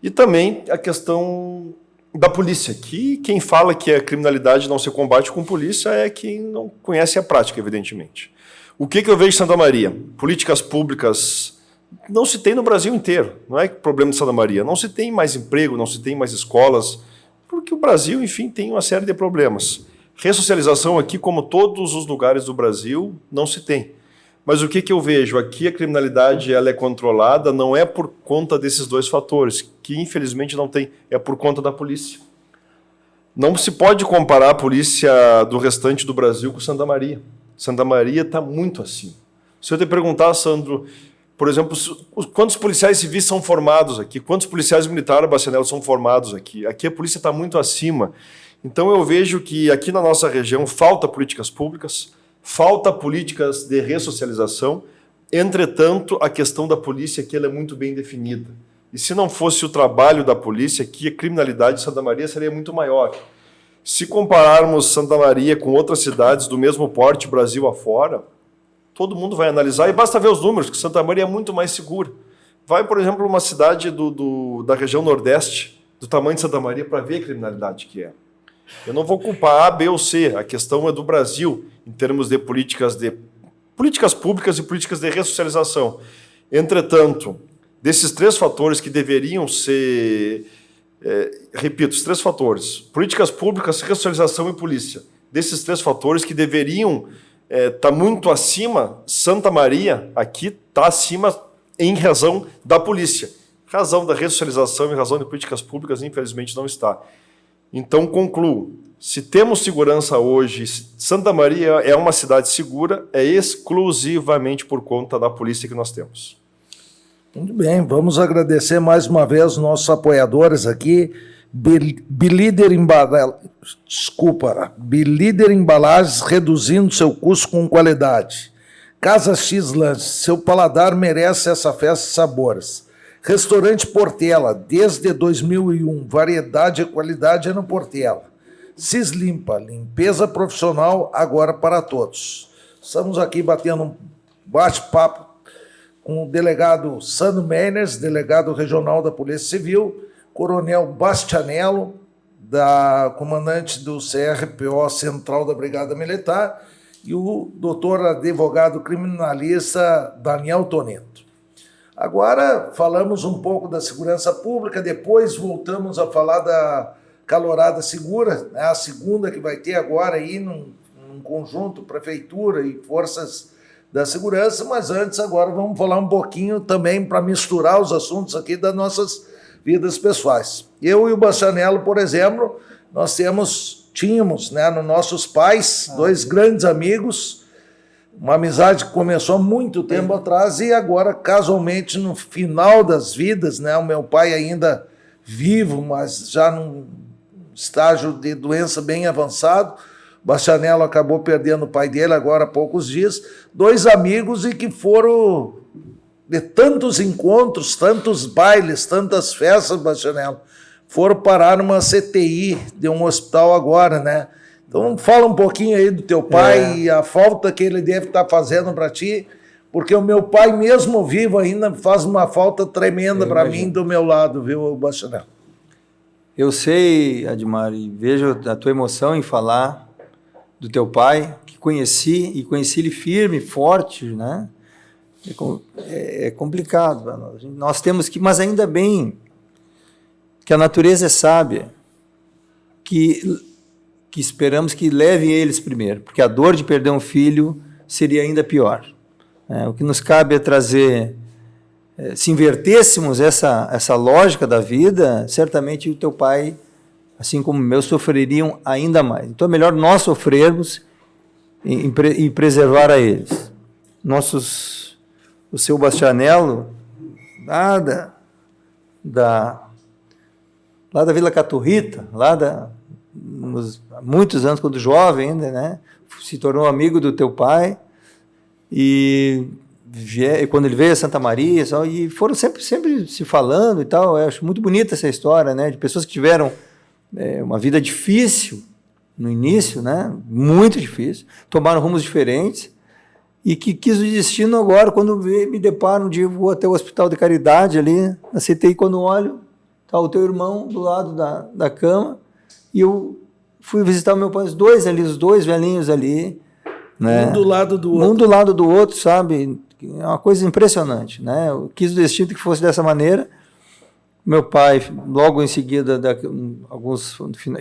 E também a questão da polícia, que quem fala que a criminalidade não se combate com polícia é quem não conhece a prática, evidentemente. O que eu vejo em Santa Maria? Políticas públicas não se tem no Brasil inteiro, não é problema de Santa Maria. Não se tem mais emprego, não se tem mais escolas, porque o Brasil, enfim, tem uma série de problemas. Ressocialização aqui, como todos os lugares do Brasil, não se tem. Mas o que eu vejo? Aqui a criminalidade ela é controlada, não é por conta desses 2 fatores, que infelizmente não tem, é por conta da polícia. Não se pode comparar a polícia do restante do Brasil com Santa Maria. Santa Maria está muito acima. Se eu te perguntar, Sandro, por exemplo, quantos policiais civis são formados aqui? Quantos policiais militares, Bastianello, são formados aqui? Aqui a polícia está muito acima. Então eu vejo que aqui na nossa região falta políticas públicas, falta políticas de ressocialização. Entretanto, a questão da polícia aqui ela é muito bem definida. E se não fosse o trabalho da polícia aqui, a criminalidade de Santa Maria seria muito maior. Se compararmos Santa Maria com outras cidades do mesmo porte, Brasil afora, todo mundo vai analisar, e basta ver os números, que Santa Maria é muito mais segura. Vai, por exemplo, uma cidade da região Nordeste, do tamanho de Santa Maria, para ver a criminalidade que é. Eu não vou culpar A, B ou C, a questão é do Brasil, em termos de políticas públicas e políticas de ressocialização. Entretanto, desses 3 fatores que deveriam ser, repito, os 3 fatores, políticas públicas, ressocialização e polícia, desses 3 fatores que deveriam está muito acima, Santa Maria aqui está acima em razão da polícia. Razão da ressocialização e razão de políticas públicas, infelizmente, não está. Então, concluo, se temos segurança hoje, Santa Maria é uma cidade segura, é exclusivamente por conta da polícia que nós temos. Muito bem, vamos agradecer mais uma vez os nossos apoiadores aqui, Belíder Embalagens, reduzindo seu custo com qualidade. Casa X Lanches, seu paladar merece essa festa de sabores. Restaurante Portela, desde 2001, variedade e qualidade é no Portela. Cis Limpa, limpeza profissional agora para todos. Estamos aqui batendo um bate-papo com o delegado Sandro Meiners, delegado regional da Polícia Civil, Coronel Bastianello, comandante do CRPO Central da Brigada Militar, e o doutor advogado criminalista Daniel Toneto. Agora falamos um pouco da segurança pública, depois voltamos a falar da Calorada Segura, né, a segunda que vai ter agora aí num conjunto, prefeitura e forças da segurança, mas antes agora vamos falar um pouquinho também para misturar os assuntos aqui das nossas vidas pessoais. Eu e o Bastianello, por exemplo, nós tínhamos, né, nos nossos pais, 2 grandes amigos, uma amizade que começou há muito tempo atrás e agora, casualmente, no final das vidas, né, o meu pai ainda vivo, mas já num estágio de doença bem avançado, Bastianello acabou perdendo o pai dele agora há poucos dias, 2 amigos e que foram de tantos encontros, tantos bailes, tantas festas, Bastianello, foram parar numa CTI de um hospital agora, né? Então fala um pouquinho aí do teu pai e a falta que ele deve estar fazendo para ti, porque o meu pai, mesmo vivo ainda, faz uma falta tremenda para mim do meu lado, viu, Bastianello? Eu sei, Admar, e vejo a tua emoção em falar do teu pai, que conheci ele firme, forte, né? É complicado para nós. Nós temos que, mas ainda bem que a natureza é sábia, que esperamos que levem eles primeiro, porque a dor de perder um filho seria ainda pior. O que nos cabe é trazer, se invertêssemos essa lógica da vida, certamente o teu pai, assim como o meu, sofreriam ainda mais. Então é melhor nós sofrermos e preservar a eles. O seu Bastianello, lá da Vila Caturrita, há muitos anos, quando jovem ainda, né, se tornou amigo do teu pai, e quando ele veio a Santa Maria, e foram sempre se falando e tal. Eu acho muito bonita essa história, né, de pessoas que tiveram uma vida difícil no início, né, muito difícil, tomaram rumos diferentes, e que quis o destino agora, quando me deparo um dia, vou até o Hospital de Caridade ali, na CTI, quando olho, está o teu irmão do lado da cama, e eu fui visitar o meu pai, os dois velhinhos ali, né? Um do lado do outro. Um do lado do outro, sabe? É uma coisa impressionante, né? Eu quis o destino que fosse dessa maneira. Meu pai, logo em seguida,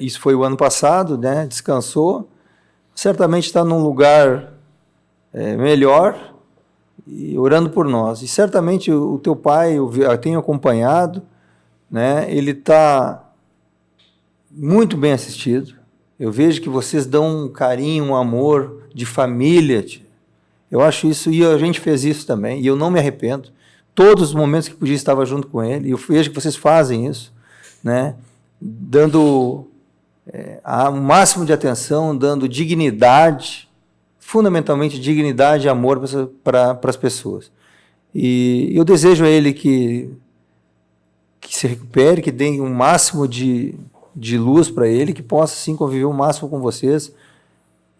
isso foi o ano passado, né? Descansou. Certamente está num lugar melhor e orando por nós. E certamente o teu pai, eu tenho acompanhado, né? Ele está muito bem assistido. Eu vejo que vocês dão um carinho, um amor de família. Eu acho isso, e a gente fez isso também, e eu não me arrependo. Todos os momentos que podia estava junto com ele, e eu vejo que vocês fazem isso, né? Dando o máximo de atenção, dando dignidade, fundamentalmente dignidade e amor para as pessoas. E eu desejo a ele que se recupere, que dê um máximo de luz para ele, que possa, sim, conviver o máximo com vocês.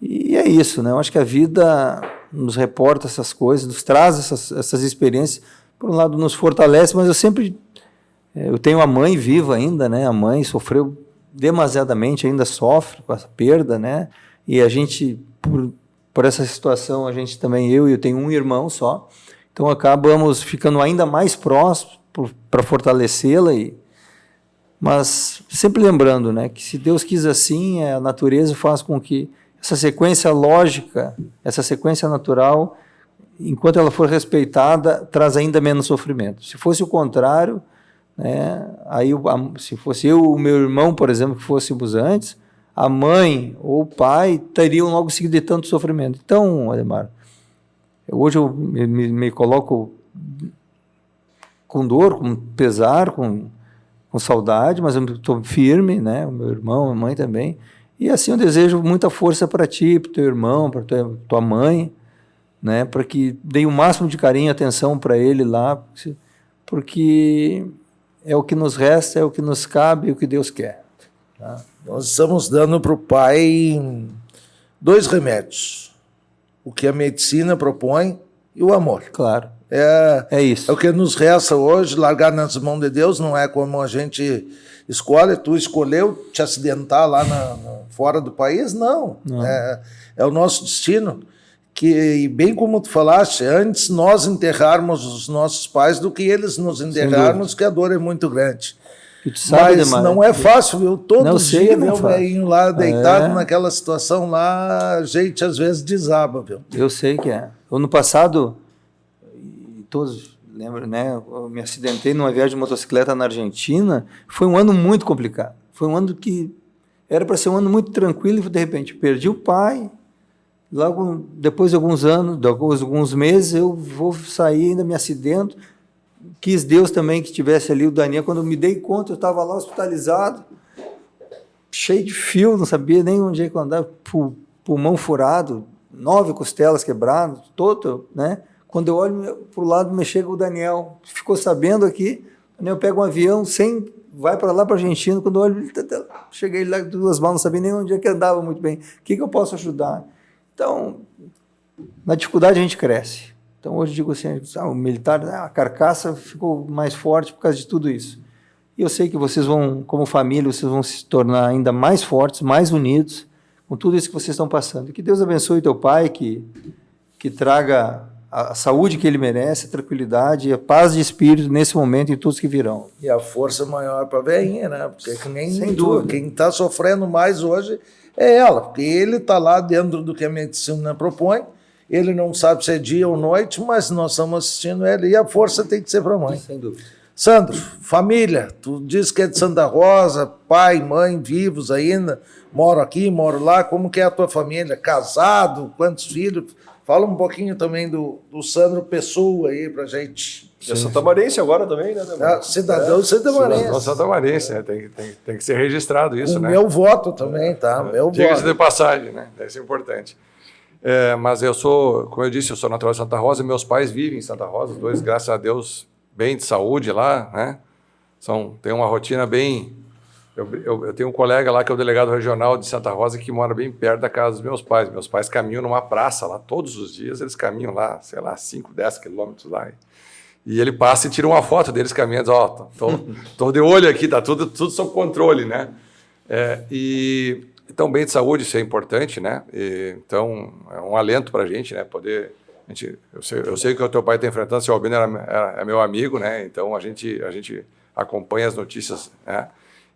E é isso, né? Eu acho que a vida nos reporta essas coisas, nos traz essas experiências. Por um lado, nos fortalece, mas eu tenho a mãe viva ainda, né? A mãe sofreu demasiadamente, ainda sofre com essa perda, né? E a gente, por essa situação, a gente também, eu tenho um irmão só, então acabamos ficando ainda mais próximos para fortalecê-la, mas sempre lembrando, né, que se Deus quis assim, a natureza faz com que essa sequência lógica, essa sequência natural, enquanto ela for respeitada, traz ainda menos sofrimento. Se fosse o contrário, né, se fosse eu ou o meu irmão, por exemplo, que fôssemos antes, a mãe ou o pai teriam logo seguido de tanto sofrimento. Então, Ademar, hoje eu me coloco com dor, com pesar, com saudade, mas eu estou firme, né? O meu irmão, a mãe também. E assim eu desejo muita força para ti, para o teu irmão, para tua mãe, né? Para que dê o máximo de carinho e atenção para ele lá, porque é o que nos resta, é o que nos cabe, é o que Deus quer. Tá? Nós estamos dando para o pai 2 remédios. O que a medicina propõe e o amor. Claro. É isso. É o que nos resta hoje, largar nas mãos de Deus, não é como a gente escolhe. Tu escolheu te acidentar lá fora do país? Não. É o nosso destino. Que, bem como tu falaste, antes nós enterrarmos os nossos pais do que eles nos enterrarmos, que a dor é muito grande. Mas não é fácil, viu? Todo dia meu velhinho lá deitado naquela situação lá, a gente às vezes desaba, viu? Eu sei que é. Ano passado, todos lembram, né? Eu me acidentei numa viagem de motocicleta na Argentina. Foi um ano muito complicado. Foi um ano que era para ser um ano muito tranquilo e de repente perdi o pai. Logo depois de alguns meses, eu vou sair, ainda me acidento. Quis Deus também que estivesse ali o Daniel. Quando eu me dei conta, eu estava lá hospitalizado, cheio de fio, não sabia nem onde é que eu andava, pulmão furado, 9 costelas quebradas, todo, né? Quando eu olho para o lado, me chega o Daniel, ficou sabendo aqui, o Daniel pega um avião, vai para lá para a Argentina. Quando eu olho, cheguei lá com 2 malas, não sabia nem onde é que andava muito bem. O que eu posso ajudar? Então, na dificuldade a gente cresce. Então, hoje eu digo assim, o militar, a carcaça ficou mais forte por causa de tudo isso. E eu sei que vocês vão, como família, vocês vão se tornar ainda mais fortes, mais unidos, com tudo isso que vocês estão passando. E que Deus abençoe teu pai, que traga a saúde que ele merece, a tranquilidade e a paz de espírito nesse momento e todos que virão. E a força maior para a velhinha, né? Porque que nem sem dúvida. Quem está sofrendo mais hoje é ela, porque ele está lá dentro do que a medicina propõe, Ele não sabe se é dia ou noite, mas nós estamos assistindo ele. E a força tem que ser para a mãe. Sem dúvida. Sandro, família, tu diz que é de Santa Rosa, pai, mãe, vivos ainda, moro aqui, moro lá, como que é a tua família? Casado, quantos filhos? Fala um pouquinho também do Sandro Pessoa aí pra gente. É santamarense agora também, né? Cidadão santamarense. Cidadão santamarense, né? Tem que ser registrado isso, né? Meu voto também, tá? Meu Diga-se voto. de passagem, né? Isso é importante. Mas eu sou, como eu disse, eu sou natural de Santa Rosa, meus pais vivem em Santa Rosa, os dois, graças a Deus, bem de saúde lá, né? Tem uma rotina bem... Eu tenho um colega lá que é o delegado regional de Santa Rosa que mora bem perto da casa dos meus pais. Meus pais caminham numa praça lá, todos os dias eles caminham lá, sei lá, 5, 10 quilômetros lá. E ele passa e tira uma foto deles caminhando, ó, tô de olho aqui, tá tudo sob controle, né? Então, bem de saúde, isso é importante, né? Então, é um alento para a gente, né? Poder... Eu sei que o teu pai está enfrentando, o seu Albino é meu amigo, né? Então, a gente acompanha as notícias, né?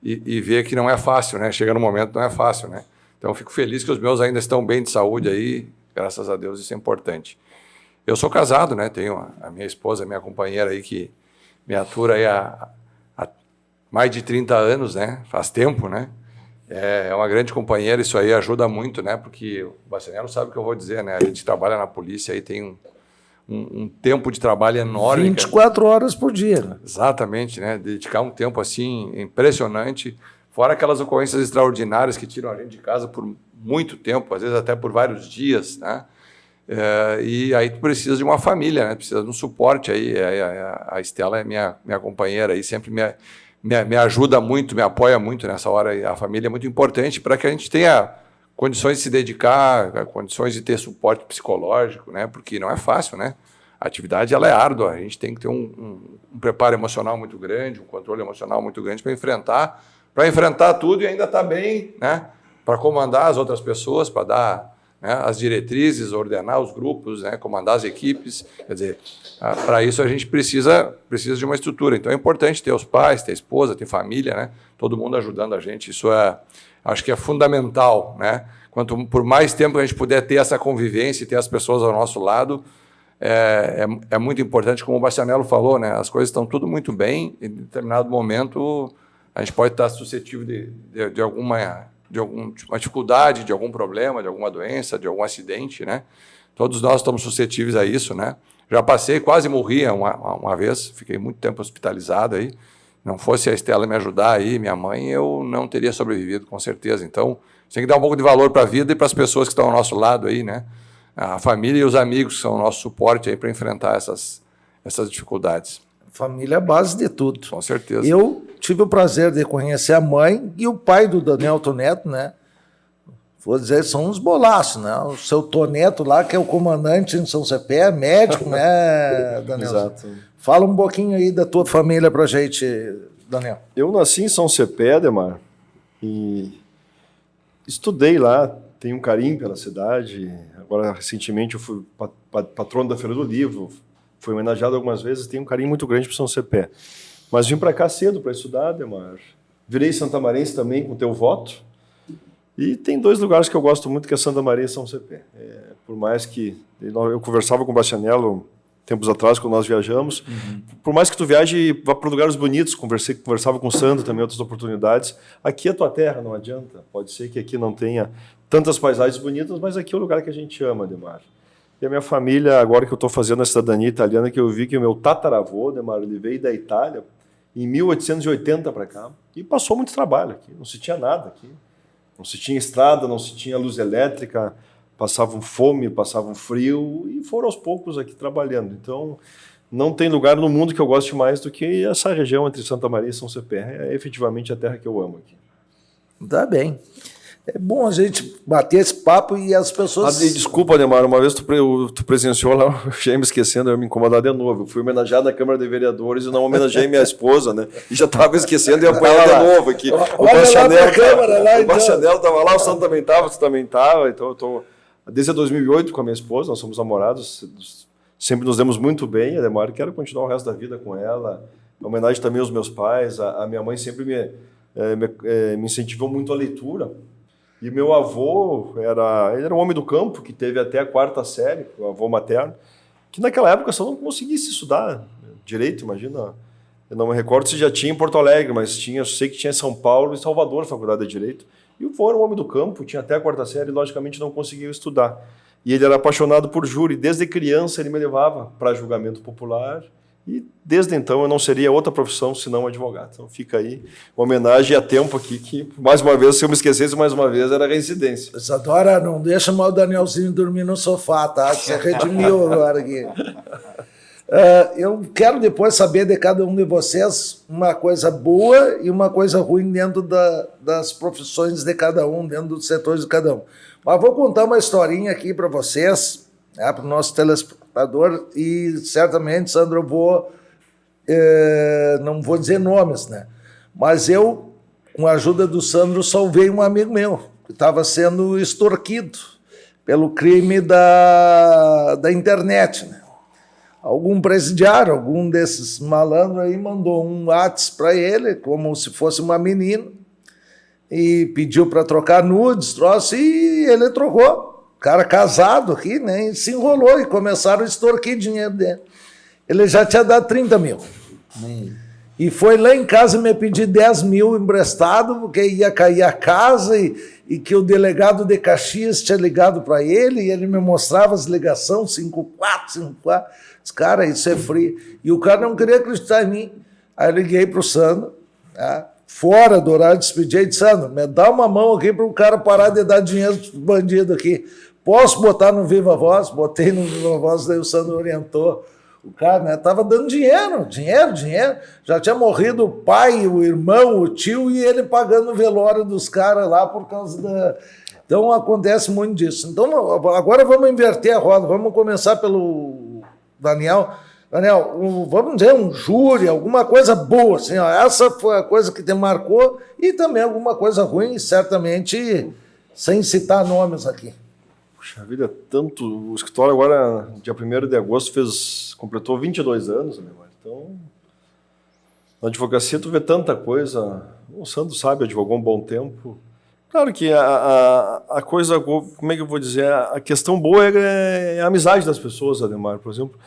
E vê que não é fácil, né? Chega no momento, não é fácil, né? Então, fico feliz que os meus ainda estão bem de saúde aí, graças a Deus, isso é importante. Eu sou casado, né? Tenho a minha esposa, a minha companheira aí, que me atura aí há mais de 30 anos, né? Faz tempo, né? É uma grande companheira, isso aí ajuda muito, né? Porque o Bastianello sabe o que eu vou dizer, né? A gente trabalha na polícia aí, tem um tempo de trabalho enorme. 24 horas por dia. Né? Exatamente, né? Dedicar um tempo assim impressionante, fora aquelas ocorrências extraordinárias que tiram a gente de casa por muito tempo, às vezes até por vários dias, né? E aí tu precisa de uma família, né? Precisa de um suporte aí. A Estela é minha companheira aí, sempre me ajuda muito, me apoia muito nessa hora. A família é muito importante para que a gente tenha condições de se dedicar, condições de ter suporte psicológico, né? Porque não é fácil, né? A atividade ela é árdua, a gente tem que ter um preparo emocional muito grande, um controle emocional muito grande para enfrentar tudo e ainda estar bem, né? Para comandar as outras pessoas, para dar, né, as diretrizes, ordenar os grupos, né, comandar as equipes. Quer dizer, para isso a gente precisa de uma estrutura. Então é importante ter os pais, ter a esposa, ter família, né, todo mundo ajudando a gente. Isso acho que é fundamental, né? Por mais tempo a gente puder ter essa convivência e ter as pessoas ao nosso lado, é muito importante, como o Bastianello falou, né? As coisas estão tudo muito bem, e em determinado momento a gente pode estar suscetível de alguma dificuldade, de algum problema, de alguma doença, de algum acidente, né? Todos nós estamos suscetíveis a isso, né? Já passei, quase morri uma vez, fiquei muito tempo hospitalizado aí. Não fosse a Estela me ajudar aí, minha mãe, eu não teria sobrevivido, com certeza. Então, tem que dar um pouco de valor para a vida e para as pessoas que estão ao nosso lado aí, né? A família e os amigos que são o nosso suporte aí para enfrentar essas dificuldades. Família é a base de tudo. Com certeza. Eu tive o prazer de conhecer a mãe e o pai do Daniel Toneto, né? Vou dizer, são uns bolaços, né? O seu Toneto lá, que é o comandante em São Cepé, médico, né, Daniel? Exato. Fala um pouquinho aí da tua família pra gente, Daniel. Eu nasci em São Cepé, Ademar, e estudei lá, tenho um carinho pela cidade. Agora, recentemente, eu fui patrono da Feira do Livro, fui homenageado algumas vezes, tenho um carinho muito grande por São Cepé. Mas vim para cá cedo para estudar, Ademar. Virei santamarense também com teu voto. E tem dois lugares que eu gosto muito, que é Santa Maria e São Cepé. Por mais que... Eu conversava com o Bastianello tempos atrás, quando nós viajamos. Por mais que tu viaje, vá para lugares bonitos, conversava com o Sandro também, outras oportunidades. Aqui é tua terra, não adianta. Pode ser que aqui não tenha tantas paisagens bonitas, mas aqui é o lugar que a gente ama, Ademar. E a minha família, agora que eu estou fazendo a cidadania italiana, que eu vi que o meu tataravô, Ademar, ele veio da Itália em 1880 para cá e passou muito trabalho aqui. Não se tinha nada aqui. Não se tinha estrada, não se tinha luz elétrica, passavam fome, passavam frio e foram aos poucos aqui trabalhando. Então, não tem lugar no mundo que eu goste mais do que essa região entre Santa Maria e São Cepé. É efetivamente a terra que eu amo aqui. Tá bem. É bom a gente bater esse papo e as pessoas... Desculpa, Ademar, uma vez tu presenciou lá, eu já ia me esquecendo, eu ia me incomodar de novo. Eu fui homenageado na Câmara de Vereadores e não homenageei minha esposa, né? E já estava esquecendo e ia apanhar de novo aqui. O Bastianello estava lá, o Sandro também estava, tu também estava. Então eu estou desde 2008 com a minha esposa, nós somos namorados, sempre nos demos muito bem, Ademar, quero continuar o resto da vida com ela. Em homenagem também aos meus pais, a minha mãe sempre me incentivou muito a leitura. E meu avô ele era um homem do campo, que teve até a 4ª série, o avô materno, que naquela época só não conseguisse estudar direito, imagina. Eu não me recordo se já tinha em Porto Alegre, mas eu sei que tinha em São Paulo e Salvador a faculdade de Direito. E o avô era um homem do campo, tinha até a 4ª série e logicamente não conseguiu estudar. E ele era apaixonado por júri. Desde criança ele me levava para julgamento popular e desde então eu não seria outra profissão senão advogado. Então fica aí uma homenagem a tempo aqui que, mais uma vez, se eu me esquecesse mais uma vez, era reincidência. Isadora, não deixa mal o Danielzinho dormir no sofá, tá? Você redimiu agora aqui. Eu quero depois saber de cada um de vocês uma coisa boa e uma coisa ruim dentro das profissões de cada um, dentro dos setores de cada um. Mas vou contar uma historinha aqui para vocês, né, para o nosso telespectador, e certamente, Sandro, não vou dizer nomes, né? Mas eu, com a ajuda do Sandro, salvei um amigo meu que estava sendo extorquido pelo crime da internet, né? Algum presidiário, algum desses malandros aí mandou um WhatsApp para ele, como se fosse uma menina, e pediu para trocar nudes, troço, e ele trocou. O cara casado aqui, né, e se enrolou e começaram a extorquir dinheiro dele. Ele já tinha dado 30 mil. E foi lá em casa me pedir 10 mil emprestado, porque ia cair a casa e que o delegado de Caxias tinha ligado para ele, e ele me mostrava as ligações, 54. Cara, isso é frio. E o cara não queria acreditar em mim. Aí eu liguei para o Sandro, tá? Fora do horário de expediente, Sandro, me dá uma mão aqui para o cara parar de dar dinheiro para bandido aqui. Posso botar no Viva Voz? Botei no Viva Voz, daí o Sandro orientou. O cara, né, tava dando dinheiro. Já tinha morrido o pai, o irmão, o tio, e ele pagando o velório dos caras lá por causa da... Então acontece muito disso. Então agora vamos inverter a roda, vamos começar pelo Daniel. Daniel, vamos dizer um júri, alguma coisa boa, assim, ó, essa foi a coisa que te marcou, e também alguma coisa ruim, certamente, sem citar nomes aqui. Puxa vida, tanto. O escritório agora, dia 1º de agosto, completou 22 anos, né? Então, na advocacia tu vê tanta coisa. O Sandro sabe, advogou um bom tempo. Claro que a coisa, como é que eu vou dizer, a questão boa é a amizade das pessoas, Ademar. Por exemplo,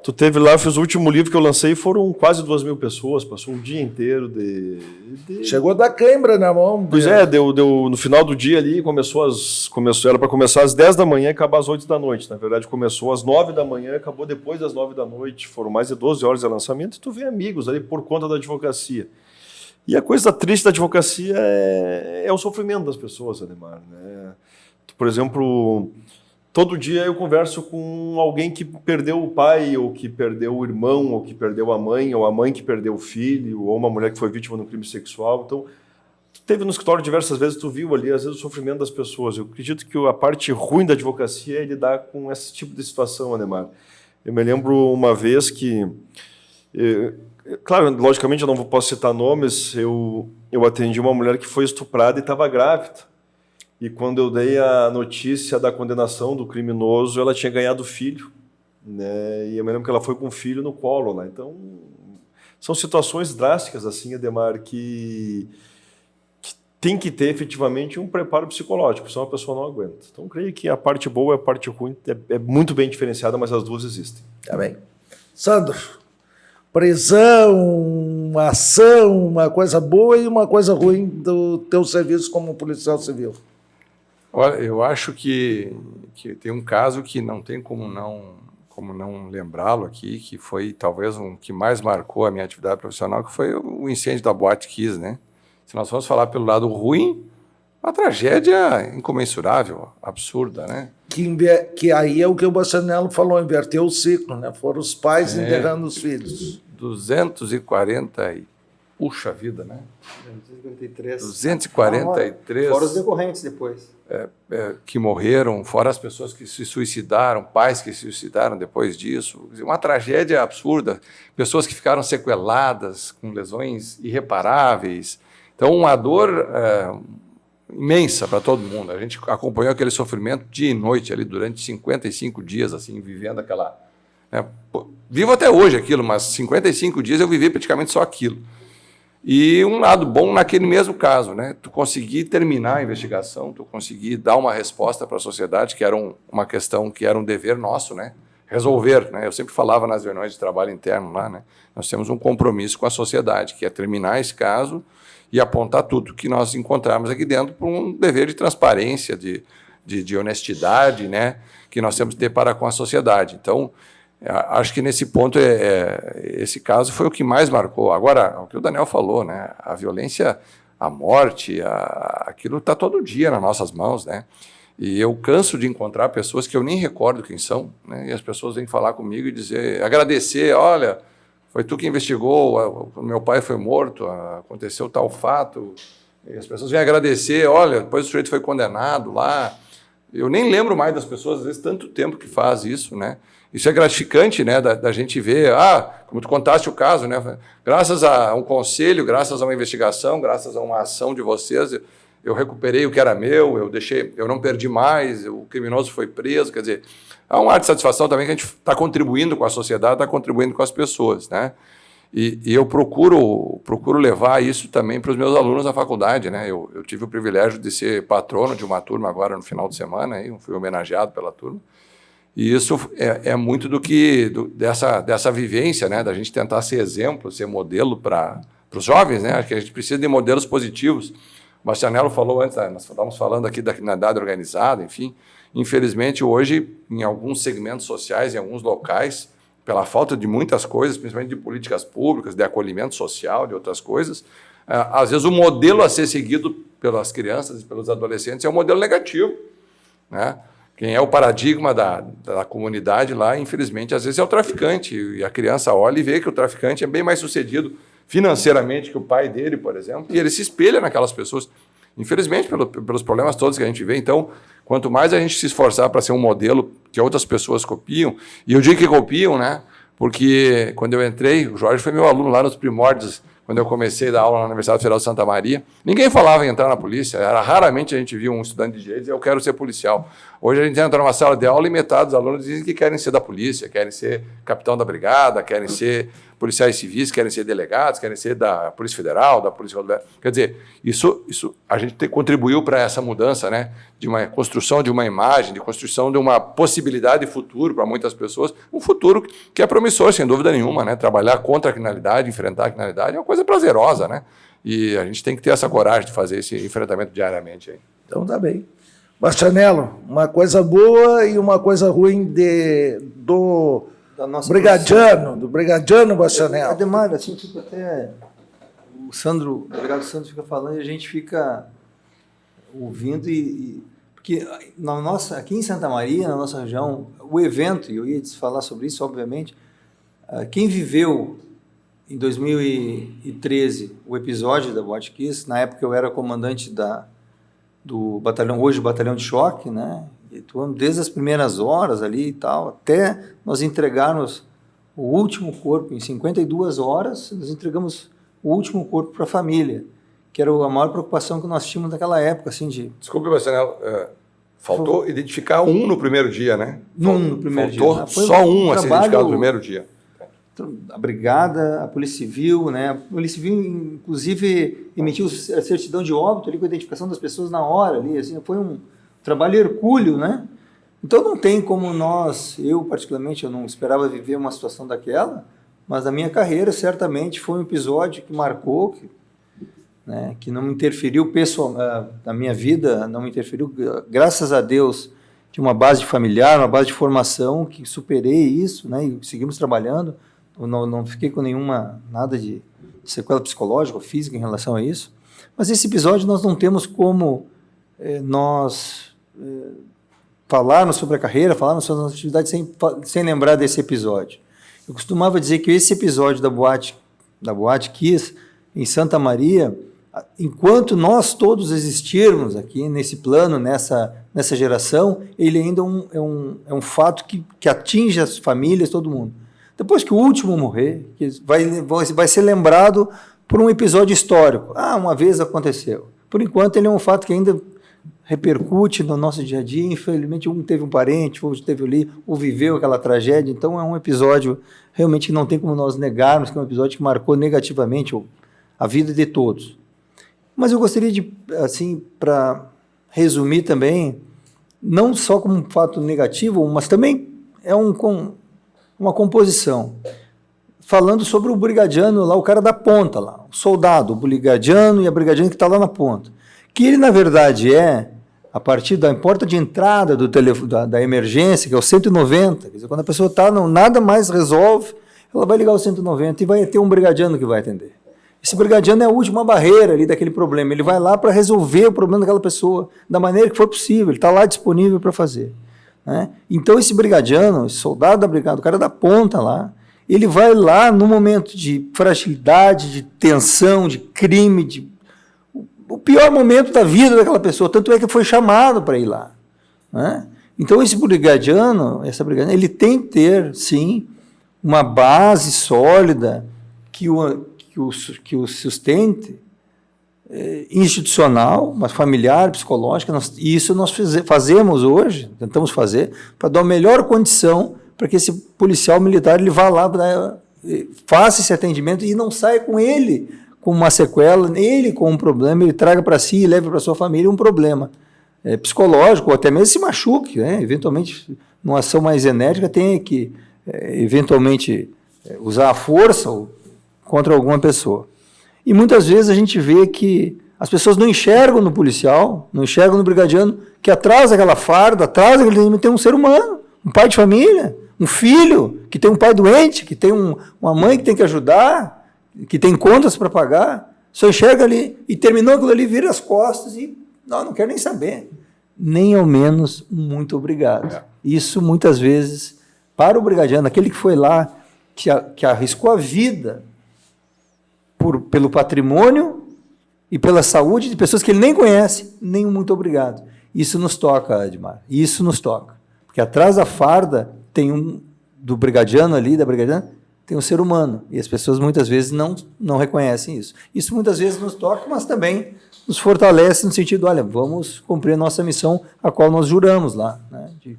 tu teve lá, fiz o último livro que eu lancei, foram quase 2.000 pessoas, passou um dia inteiro de... Chegou da cãibra na mão. Pois é, deu no final do dia ali, era para começar às 10 da manhã e acabar às 8 da noite. Na verdade, começou às 9 da manhã e acabou depois das 9 da noite. Foram mais de 12 horas de lançamento e tu vê amigos ali por conta da advocacia. E a coisa triste da advocacia é o sofrimento das pessoas, Ademar, né? Por exemplo... Todo dia eu converso com alguém que perdeu o pai, ou que perdeu o irmão, ou que perdeu a mãe, ou a mãe que perdeu o filho, ou uma mulher que foi vítima de um crime sexual. Então, tu teve no escritório diversas vezes, tu viu ali, às vezes, o sofrimento das pessoas. Eu acredito que a parte ruim da advocacia é lidar com esse tipo de situação, Ademar. Eu me lembro uma vez que... claro, logicamente eu não posso citar nomes, eu atendi uma mulher que foi estuprada e estava grávida. E quando eu dei a notícia da condenação do criminoso, ela tinha ganhado filho, né? E eu me lembro que ela foi com o filho no colo lá. Então, são situações drásticas, assim, Ademar, que tem que ter efetivamente um preparo psicológico, senão a pessoa não aguenta. Então, creio que a parte boa e a parte ruim é muito bem diferenciada, mas as duas existem. Tá bem. Sandro, prisão, ação, uma coisa boa e uma coisa ruim do teu serviço como policial civil. Olha, eu acho que tem um caso que não tem como não lembrá-lo aqui, que foi talvez um que mais marcou a minha atividade profissional, que foi o incêndio da Boate Kiss, né? Se nós vamos falar pelo lado ruim, uma tragédia incomensurável, absurda, né? Que aí é o que o Bastianello falou, inverteu o ciclo, né? Foram os pais enterrando os filhos. 240 e... Puxa vida, né? 253. 243. Fora os decorrentes depois. Que morreram, fora as pessoas que se suicidaram, pais que se suicidaram depois disso. Uma tragédia absurda. Pessoas que ficaram sequeladas, com lesões irreparáveis. Então, uma dor imensa para todo mundo. A gente acompanhou aquele sofrimento dia e noite ali durante 55 dias, assim, vivendo aquela... Né? Vivo até hoje aquilo, mas 55 dias eu vivi praticamente só aquilo. E um lado bom naquele mesmo caso, né? Tu conseguir terminar a investigação, tu conseguir dar uma resposta para a sociedade, que era uma questão que era um dever nosso, né? Resolver, né? Eu sempre falava nas reuniões de trabalho interno lá, né? Nós temos um compromisso com a sociedade, que é terminar esse caso e apontar tudo que nós encontramos aqui dentro por um dever de transparência, de honestidade, né? Que nós temos que ter para com a sociedade. Então, acho que nesse ponto, esse caso foi o que mais marcou. Agora, o que o Daniel falou, né? A violência, a morte, aquilo está todo dia nas nossas mãos, né? E eu canso de encontrar pessoas que eu nem recordo quem são, né? E as pessoas vêm falar comigo e dizer, agradecer, olha, foi tu que investigou, o meu pai foi morto, aconteceu tal fato. E as pessoas vêm agradecer, olha, depois o sujeito foi condenado lá. Eu nem lembro mais das pessoas, às vezes, tanto tempo que faz isso, né? Isso é gratificante, né, da gente ver, como tu contaste o caso, né, graças a um conselho, graças a uma investigação, graças a uma ação de vocês, eu recuperei o que era meu, eu não perdi mais, o criminoso foi preso, quer dizer, há um ar de satisfação também que a gente está contribuindo com a sociedade, está contribuindo com as pessoas, né, e eu procuro levar isso também para os meus alunos da faculdade, né, eu tive o privilégio de ser patrono de uma turma agora no final de semana, aí, fui homenageado pela turma. E isso é muito dessa vivência, né, da gente tentar ser exemplo, ser modelo para os jovens, né? Acho que a gente precisa de modelos positivos. O Bastianello falou antes, nós estávamos falando aqui da criminalidade organizada, enfim. Infelizmente, hoje, em alguns segmentos sociais, em alguns locais, pela falta de muitas coisas, principalmente de políticas públicas, de acolhimento social, de outras coisas, às vezes o modelo a ser seguido pelas crianças e pelos adolescentes é um modelo negativo, né? Quem é o paradigma da comunidade lá, infelizmente, às vezes é o traficante. E a criança olha e vê que o traficante é bem mais sucedido financeiramente que o pai dele, por exemplo, e ele se espelha naquelas pessoas. Infelizmente, pelos problemas todos que a gente vê. Então, quanto mais a gente se esforçar para ser um modelo que outras pessoas copiam, e eu digo que copiam, né? Porque quando eu entrei, o Jorge foi meu aluno lá nos primórdios, quando eu comecei a dar aula na Universidade Federal de Santa Maria, ninguém falava em entrar na polícia, raramente a gente via um estudante de direito dizer, eu quero ser policial. Hoje a gente entra numa sala de aula e metade dos alunos dizem que querem ser da polícia, querem ser capitão da brigada, querem ser policiais civis, querem ser delegados, querem ser da Polícia Federal, da Polícia Rodoviária. Quer dizer, isso a gente contribuiu para essa mudança, né, de uma construção de uma imagem, de construção de uma possibilidade de futuro para muitas pessoas, um futuro que é promissor, sem dúvida nenhuma, né? Trabalhar contra a criminalidade, enfrentar a criminalidade é uma coisa prazerosa, né? E a gente tem que ter essa coragem de fazer esse enfrentamento diariamente aí. Então tá bem. Bastianello, uma coisa boa e uma coisa ruim do Brigadiano Bastianello. Ademar, assim, fica até... O delegado Sandro fica falando e a gente fica ouvindo porque aqui em Santa Maria, na nossa região, o evento, e eu ia falar sobre isso, obviamente, quem viveu em 2013 o episódio da Boate Kiss, na época eu era comandante do batalhão, hoje Batalhão de Choque, né? Atuando desde as primeiras horas ali e tal, até nós entregarmos o último corpo, em 52 horas, nós entregamos o último corpo para a família, que era a maior preocupação que nós tínhamos naquela época, assim, de... Desculpe, Bastianello, faltou identificar um no primeiro dia, né? No primeiro dia. Faltou só um a ser identificado no primeiro dia. A Brigada, a Polícia Civil, né? A Polícia Civil, inclusive, emitiu a certidão de óbito ali com a identificação das pessoas na hora ali, assim, foi um trabalho hercúleo, né? Então não tem como eu particularmente, eu não esperava viver uma situação daquela, mas a minha carreira certamente foi um episódio que marcou, que não me interferiu na minha vida, não me interferiu, graças a Deus, de uma base familiar, uma base de formação, que superei isso, né? E seguimos trabalhando. Não fiquei com nada de sequela psicológica ou física em relação a isso. Mas esse episódio nós não temos como falarmos sobre a carreira, falarmos sobre as nossas atividades sem lembrar desse episódio. Eu costumava dizer que esse episódio da Boate Kiss, em Santa Maria, enquanto nós todos existirmos aqui nesse plano, nessa geração, ele ainda é um fato que atinge as famílias, todo mundo. Depois que o último morrer, que vai ser lembrado por um episódio histórico. Uma vez aconteceu. Por enquanto, ele é um fato que ainda repercute no nosso dia a dia. Infelizmente, um teve um parente, outro teve ali, ou viveu aquela tragédia. Então, é um episódio realmente que não tem como nós negarmos, que é um episódio que marcou negativamente a vida de todos. Mas eu gostaria de, assim, para resumir também, não só como um fato negativo, mas também é uma composição. Falando sobre o brigadiano lá, o cara da ponta lá, o soldado, o brigadiano e a brigadiana que está lá na ponta. Que ele, na verdade, a partir da porta de entrada da emergência, que é o 190, quer dizer, quando a pessoa está, nada mais resolve, ela vai ligar o 190 e vai ter um brigadiano que vai atender. Esse brigadiano é a última barreira ali daquele problema. Ele vai lá para resolver o problema daquela pessoa da maneira que for possível. Ele está lá disponível para fazer. Né? Então, esse brigadiano, esse soldado da brigada, o cara da ponta lá, ele vai lá no momento de fragilidade, de tensão, de crime, o pior momento da vida daquela pessoa. Tanto é que foi chamado para ir lá. Né? Então, esse brigadiano, ele tem que ter, sim, uma base sólida que o sustente, institucional, mas familiar, psicológica, e isso nós fazemos hoje, tentamos fazer, para dar a melhor condição para que esse policial militar ele vá lá, faça esse atendimento e não saia com ele com uma sequela, ele com um problema, ele traga para si e leve para sua família um problema psicológico, ou até mesmo se machuque, né? Eventualmente, numa ação mais enérgica, tenha que, eventualmente, usar a força contra alguma pessoa. E muitas vezes a gente vê que as pessoas não enxergam no policial, não enxergam no brigadiano, que atrás daquela farda, atrás daquele tem um ser humano, um pai de família, um filho que tem um pai doente, que tem uma mãe que tem que ajudar, que tem contas para pagar, só enxerga ali, e terminou aquilo ali, vira as costas e não quero nem saber. Nem ao menos um muito obrigado. Isso muitas vezes, para o brigadiano, aquele que foi lá, que arriscou a vida pelo patrimônio e pela saúde de pessoas que ele nem conhece, nem um muito obrigado. Isso nos toca, Edmar, isso nos toca. Porque atrás da farda do brigadiano ali, da brigadiana, tem um ser humano. E as pessoas muitas vezes não reconhecem isso. Isso muitas vezes nos toca, mas também nos fortalece no sentido, olha, vamos cumprir a nossa missão, a qual nós juramos lá, né, de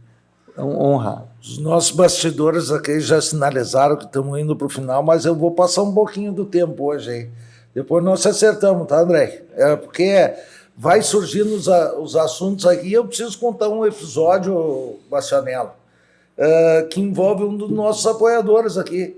honrar. Os nossos bastidores aqui já sinalizaram que estamos indo para o final, mas eu vou passar um pouquinho do tempo hoje aí. Depois nós acertamos, tá, André? Porque vai surgindo os assuntos aqui e eu preciso contar um episódio, Bastianello, que envolve um dos nossos apoiadores aqui,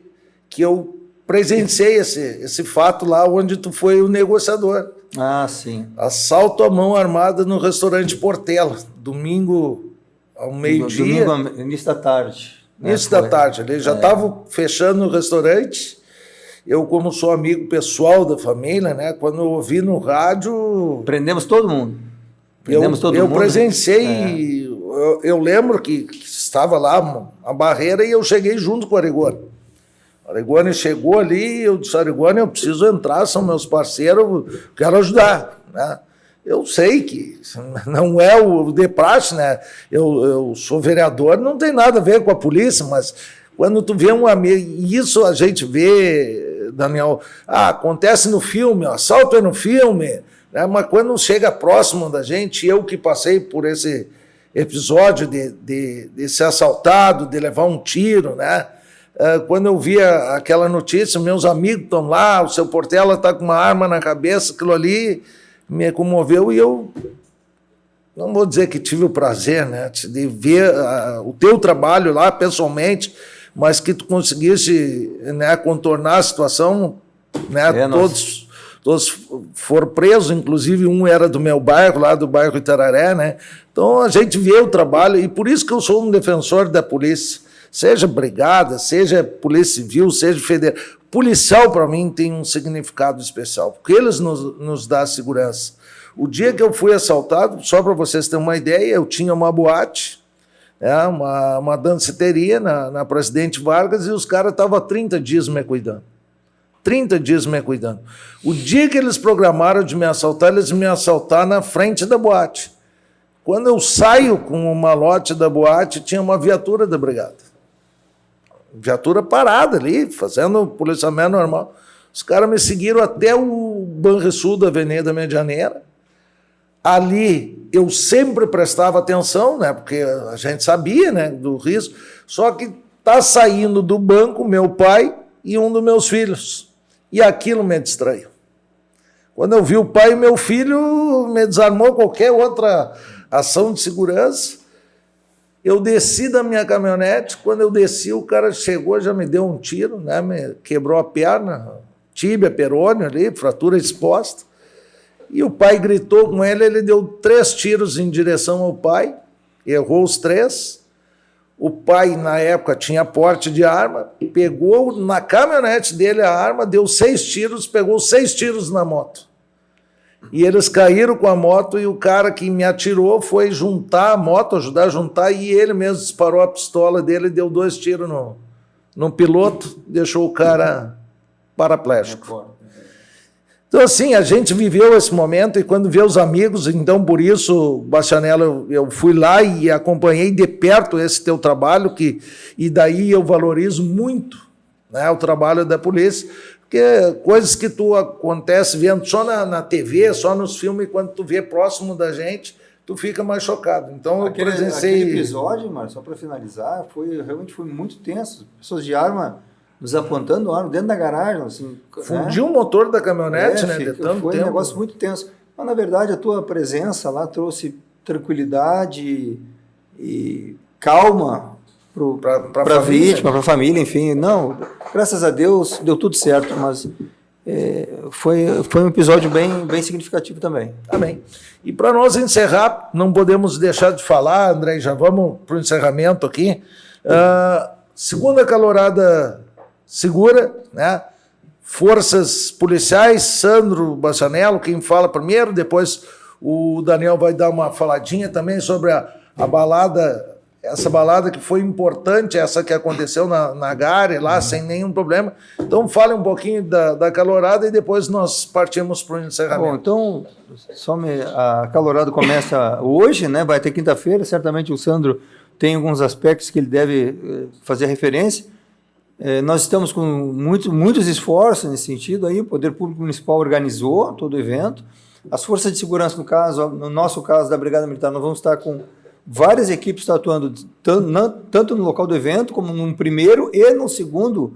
que eu presenciei esse fato lá onde tu foi o negociador. Ah, sim. Assalto à mão armada no restaurante Portela, domingo ao meio-dia. Domingo, início da tarde. Início da tarde. Ele já estava fechando o restaurante. Eu, como sou amigo pessoal da família, né, quando eu ouvi no rádio... Prendemos todo mundo. Eu presenciei, eu lembro que estava lá a barreira e eu cheguei junto com o Arigoni. O Arigoni chegou ali e eu disse, Arigoni, eu preciso entrar, são meus parceiros, quero ajudar, né? Eu sei que não é o de praxe, né? Eu sou vereador, não tem nada a ver com a polícia, mas quando tu vê um amigo, isso a gente vê, Daniel, acontece no filme, o assalto é no filme, né? Mas quando chega próximo da gente, eu que passei por esse episódio de ser assaltado, de levar um tiro, né? Quando eu via aquela notícia, meus amigos estão lá, o seu Portela está com uma arma na cabeça, aquilo ali me comoveu e eu não vou dizer que tive o prazer, né, de ver o teu trabalho lá pessoalmente, mas que tu conseguisse, né, contornar a situação, né, todos foram presos, inclusive um era do meu bairro, lá do bairro Itararé, né? Então a gente vê o trabalho e por isso que eu sou um defensor da polícia, seja brigada, seja polícia civil, seja federal. Policial, para mim, tem um significado especial, porque eles nos dão segurança. O dia que eu fui assaltado, só para vocês terem uma ideia, eu tinha uma boate, uma danceteria na Presidente Vargas, e os caras estavam há 30 dias me cuidando. 30 dias me cuidando. O dia que eles programaram de me assaltar, eles me assaltaram na frente da boate. Quando eu saio com o malote da boate, tinha uma viatura da brigada. Viatura parada ali, fazendo policiamento normal. Os caras me seguiram até o Banrisul da Avenida Medianeira. Ali eu sempre prestava atenção, né, porque a gente sabia, né, do risco. Só que está saindo do banco meu pai e um dos meus filhos. E aquilo me distraiu. Quando eu vi o pai e meu filho, me desarmou qualquer outra ação de segurança. Eu desci da minha caminhonete, quando eu desci, o cara chegou, já me deu um tiro, né? Me quebrou a perna, tíbia, perônio ali, fratura exposta. E o pai gritou com ele deu 3 tiros em direção ao pai, errou os 3. O pai, na época, tinha porte de arma, pegou na caminhonete dele a arma, deu 6 tiros, pegou 6 tiros na moto. E eles caíram com a moto e o cara que me atirou foi juntar a moto, ajudar a juntar, e ele mesmo disparou a pistola dele e deu 2 tiros no piloto, deixou o cara paraplégico. Então, assim, a gente viveu esse momento e quando vê os amigos, então, por isso, Bastianello, eu fui lá e acompanhei de perto esse teu trabalho, e daí eu valorizo muito, né, o trabalho da polícia, porque coisas que tu acontece vendo só na TV, só nos filmes, quando tu vê próximo da gente, tu fica mais chocado. Então, aquele presenciei... episódio, Mário, só para finalizar, realmente foi muito tenso. Pessoas de arma nos apontando arma dentro da garagem, assim, fundiu o motor da caminhonete, né? Foi um negócio muito tenso. Mas, na verdade, a tua presença lá tranquilidade e calma para a vítima, para a família, enfim. Não, graças a Deus deu tudo certo, mas foi um episódio bem significativo também. Amém. E para nós encerrar, não podemos deixar de falar, André, já vamos para o encerramento aqui. Segunda calorada segura, né? Forças policiais, Sandro Bastianello, quem fala primeiro, depois o Daniel vai dar uma faladinha também sobre a balada, essa balada que foi importante, essa que aconteceu na Gare, lá, sem nenhum problema. Então, fale um pouquinho da calorada e depois nós partimos para o encerramento. Bom, então, a calorada começa hoje, né? Vai ter quinta-feira, certamente o Sandro tem alguns aspectos que ele deve fazer referência. Nós estamos com muitos esforços nesse sentido. Aí, o Poder Público Municipal organizou todo o evento. As forças de segurança, no nosso caso da Brigada Militar, nós vamos estar com várias equipes atuando tanto no local do evento, como no primeiro e no segundo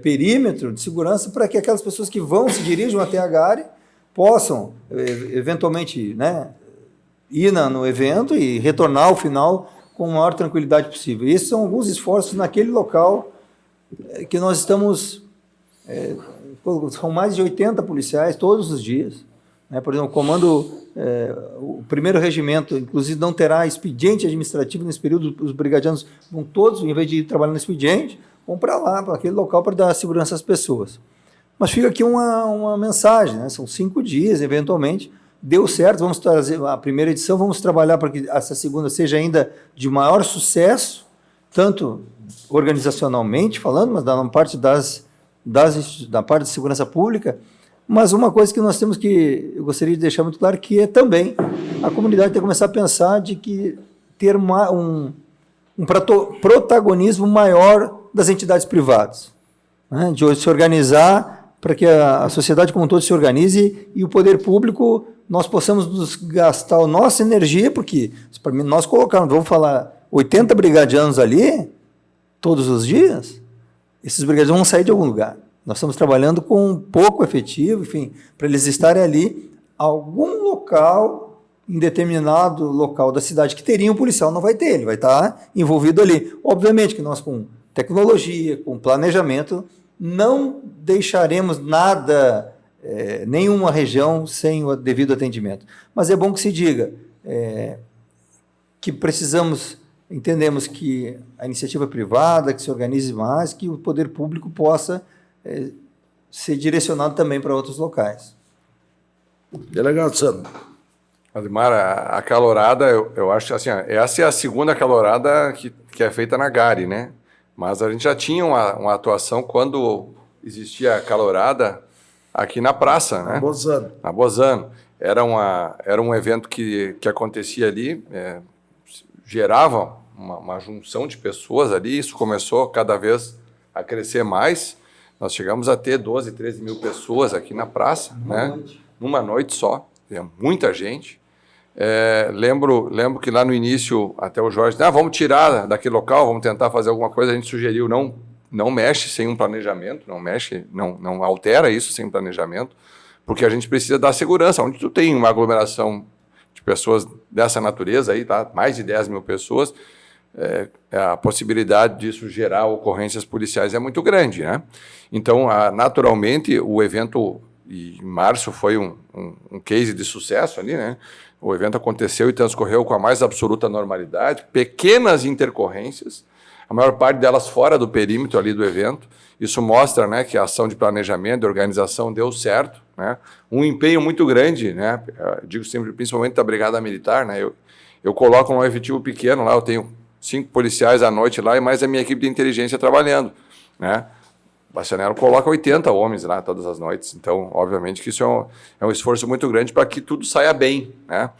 perímetro de segurança, para que aquelas pessoas que se dirijam até a Gare possam, eventualmente, né, ir no evento e retornar ao final com a maior tranquilidade possível. Esses são alguns esforços naquele local que nós estamos... são mais de 80 policiais todos os dias. Né? Por exemplo, o primeiro regimento, inclusive, não terá expediente administrativo nesse período. Os brigadianos vão todos, em vez de ir trabalhar no expediente, vão para lá, para aquele local, para dar segurança às pessoas. Mas fica aqui uma mensagem, né? São 5 dias, eventualmente. Deu certo, vamos trazer a primeira edição, vamos trabalhar para que essa segunda seja ainda de maior sucesso, tanto organizacionalmente falando, mas da parte da parte de segurança pública. Mas uma coisa que nós temos eu gostaria de deixar muito claro, que é também a comunidade tem que começar a pensar de que ter um protagonismo maior das entidades privadas, né? De se organizar para que a sociedade como um todo se organize e o poder público, nós possamos nos gastar a nossa energia, porque para mim, nós colocarmos, vamos falar, 80 brigadianos ali, todos os dias, esses brigadianos vão sair de algum lugar. Nós estamos trabalhando com pouco efetivo, enfim, para eles estarem ali, algum local, em determinado local da cidade que teria um policial, não vai ter, ele vai estar envolvido ali. Obviamente que nós, com tecnologia, com planejamento, não deixaremos nada, nenhuma região sem o devido atendimento. Mas é bom que se diga que entendemos que a iniciativa privada, que se organize mais, que o poder público possa ser direcionado também para outros locais. Delegado Sandro. Ademar, a calorada, eu acho assim, essa é a segunda calorada que é feita na Gare, né? Mas a gente já tinha uma atuação quando existia a calorada aqui na praça, né? Na Bozano. Era um evento que acontecia ali, gerava uma junção de pessoas ali, isso começou cada vez a crescer mais. Nós chegamos a ter 12, 13 mil pessoas aqui na praça, né? Numa noite só, muita gente. Lembro que lá no início, até o Jorge, vamos tirar daquele local, vamos tentar fazer alguma coisa, a gente sugeriu, não mexe sem um planejamento, não altera isso sem um planejamento, porque a gente precisa dar segurança. Onde tu tem uma aglomeração de pessoas dessa natureza, aí, tá? Mais de 10 mil pessoas, a possibilidade disso gerar ocorrências policiais é muito grande, né? Então, naturalmente, o evento em março foi um case de sucesso ali, né? O evento aconteceu e transcorreu com a mais absoluta normalidade, pequenas intercorrências, a maior parte delas fora do perímetro ali do evento. Isso mostra, né, que a ação de planejamento, de organização deu certo, né? Um empenho muito grande, né? Eu digo sempre, principalmente da Brigada Militar, né? Eu coloco um efetivo pequeno lá, eu tenho 5 policiais à noite lá e mais a minha equipe de inteligência trabalhando, né? O Bastianello coloca 80 homens lá todas as noites. Então, obviamente que isso é um esforço muito grande para que tudo saia bem, né?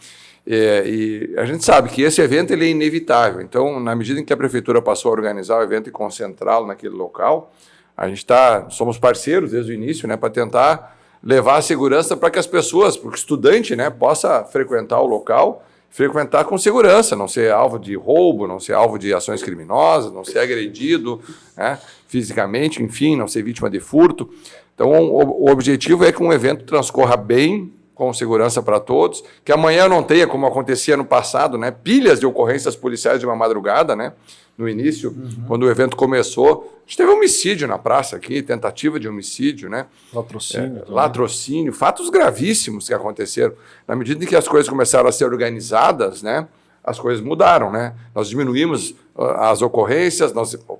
E a gente sabe que esse evento ele é inevitável. Então, na medida em que a prefeitura passou a organizar o evento e concentrá-lo naquele local, a gente somos parceiros desde o início, né, para tentar levar a segurança para que as pessoas, porque o estudante, né, possa frequentar o local, frequentar com segurança, não ser alvo de roubo, não ser alvo de ações criminosas, não ser agredido, né, fisicamente, enfim, não ser vítima de furto. Então, o objetivo é que um evento transcorra bem, com segurança para todos, que amanhã não tenha, como acontecia no passado, né, pilhas de ocorrências policiais de uma madrugada, né, no início, quando o evento começou. A gente teve homicídio na praça aqui, tentativa de homicídio, né? Latrocínio, fatos gravíssimos que aconteceram. Na medida em que as coisas começaram a ser organizadas, né, as coisas mudaram, né? Nós diminuímos as ocorrências,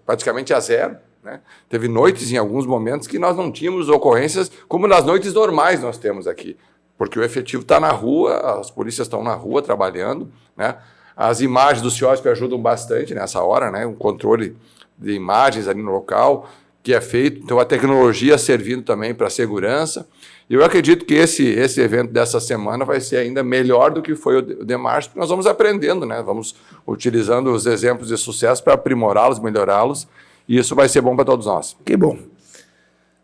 praticamente a zero, né? Teve noites, em alguns momentos, que nós não tínhamos ocorrências como nas noites normais nós temos aqui, porque o efetivo está na rua, as polícias estão na rua trabalhando, né? As imagens do CIOSP ajudam bastante nessa hora, né? Um controle de imagens ali no local que é feito, então a tecnologia servindo também para a segurança. E eu acredito que esse evento dessa semana vai ser ainda melhor do que foi o de março, porque nós vamos aprendendo, né? Vamos utilizando os exemplos de sucesso para aprimorá-los, melhorá-los, e isso vai ser bom para todos nós. Que bom.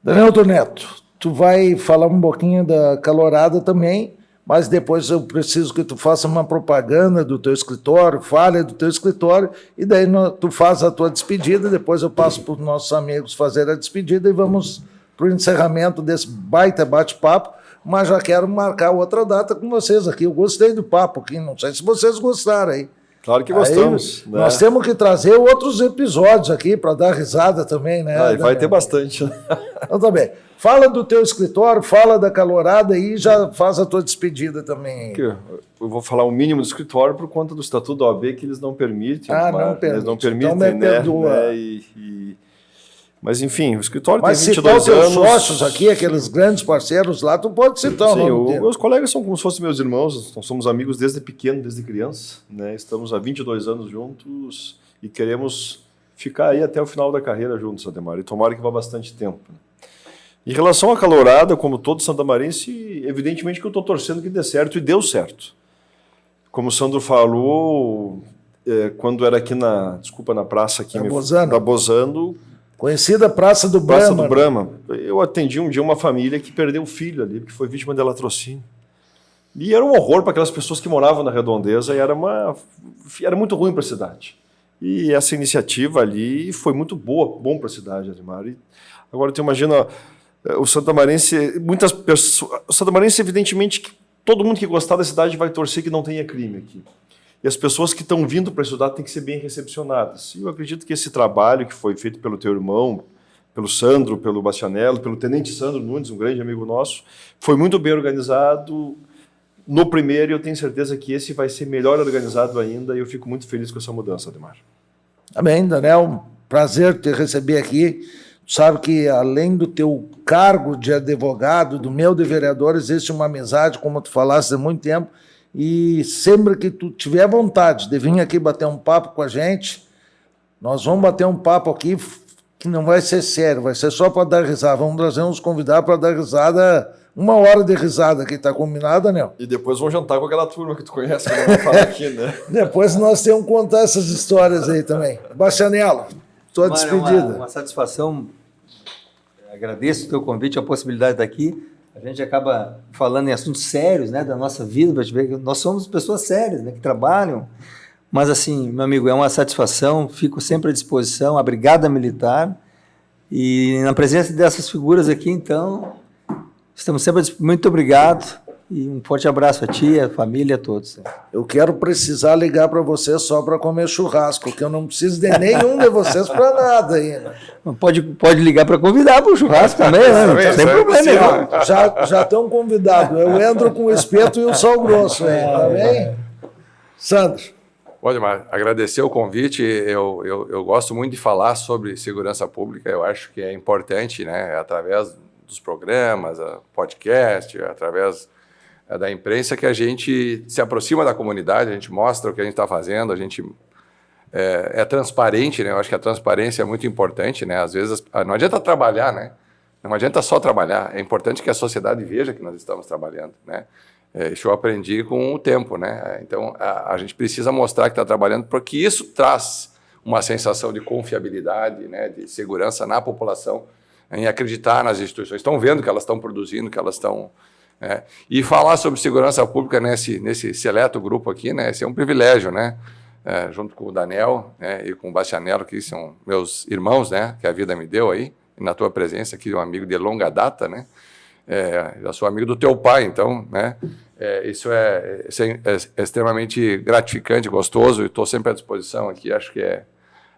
Daniel Neto, tu vai falar um pouquinho da Calorada também, mas depois eu preciso que tu faça uma propaganda do teu escritório, fale do teu escritório, e daí tu faz a tua despedida, depois eu passo para os nossos amigos fazer a despedida e vamos para o encerramento desse baita bate-papo, mas já quero marcar outra data com vocês aqui. Eu gostei do papo aqui, não sei se vocês gostaram aí. Claro que gostamos. Aí, né? Nós temos que trazer outros episódios aqui para dar risada também, né? Vai ter bastante. Então tá bem. Fala do teu escritório, fala da Calorada e já faz a tua despedida também. Eu vou falar o mínimo do escritório por conta do Estatuto da OAB que eles não permitem. Eles não permitem, então, né? Mas, enfim, o escritório tem 22 anos. Mas citar os teus sócios aqui, aqueles grandes parceiros lá, tu pode citar o nome dele. Meus colegas são como se fossem meus irmãos, nós somos amigos desde pequeno, desde criança, né? Estamos há 22 anos juntos e queremos ficar aí até o final da carreira juntos, Ademar, e tomara que vá bastante tempo. Né? Em relação à Calorada, como todo santamarense, evidentemente que eu estou torcendo que dê certo, e deu certo. Como o Sandro falou, quando era aqui na praça aqui da Bozano, conhecida Praça do Brama. Praça do Brama. Eu atendi um dia uma família que perdeu o filho ali, que foi vítima de latrocínio. E era um horror para aquelas pessoas que moravam na redondeza, e era muito ruim para a cidade. E essa iniciativa ali foi muito bom para a cidade, Ademar. E agora tu imagina o santamarense, muitas pessoas, o santamarense, evidentemente, que todo mundo que gostar da cidade vai torcer que não tenha crime aqui. E as pessoas que estão vindo para estudar têm que ser bem recepcionadas. E eu acredito que esse trabalho que foi feito pelo teu irmão, pelo Sandro, pelo Bastianello, pelo Tenente Sandro Nunes, um grande amigo nosso, foi muito bem organizado no primeiro, e eu tenho certeza que esse vai ser melhor organizado ainda, e eu fico muito feliz com essa mudança, Ademar. Amém, Daniel. Prazer te receber aqui. Tu sabe que, além do teu cargo de advogado, do meu de vereador, existe uma amizade, como tu falaste há muito tempo, e sempre que tu tiver vontade de vir aqui bater um papo com a gente, nós vamos bater um papo aqui que não vai ser sério, vai ser só para dar risada. Vamos trazer uns convidados para dar risada, 1 hora de risada aqui, tá combinado, Daniel? E depois vamos jantar com aquela turma que tu conhece, que eu não vou falar aqui, né? Depois nós temos que contar essas histórias aí também. Bastianello, tua despedida. Uma satisfação, agradeço o teu convite, a possibilidade de estar aqui. A gente acaba falando em assuntos sérios, né, da nossa vida, para te ver que nós somos pessoas sérias, né, que trabalham. Mas, assim, meu amigo, é uma satisfação, fico sempre à disposição, a Brigada Militar, e na presença dessas figuras aqui, então, Estamos sempre muito obrigado e um forte abraço a ti, a família, a todos. Eu quero precisar ligar para vocês só para comer churrasco, que eu não preciso de nenhum de vocês para nada ainda. Pode ligar para convidar para o churrasco também, né? Sem problema nenhum. Já estão convidados. Eu entro com o espeto e o sal grosso aí, tá bem? Sandro. Pode, mas agradecer o convite. Eu gosto muito de falar sobre segurança pública. Eu acho que é importante, né, através dos programas, podcast, através da imprensa, que a gente se aproxima da comunidade, a gente mostra o que a gente está fazendo, a gente é transparente, né? Eu acho que a transparência é muito importante, né? Às vezes não adianta trabalhar, né? Não adianta só trabalhar. É importante que a sociedade veja que nós estamos trabalhando, né? Isso eu aprendi com o tempo, né? Então a gente precisa mostrar que está trabalhando, porque isso traz uma sensação de confiabilidade, né? De segurança na população, em acreditar nas instituições. Estão vendo que elas estão produzindo, que elas estão... E falar sobre segurança pública nesse seleto grupo aqui, né? Esse é um privilégio, né? Junto com o Daniel, né? E com o Bastianello, que são meus irmãos, né? Que a vida me deu aí, e na tua presença aqui, um amigo de longa data, né? Já sou amigo do teu pai, então, né? Isso é extremamente gratificante, gostoso, e estou sempre à disposição aqui. Acho que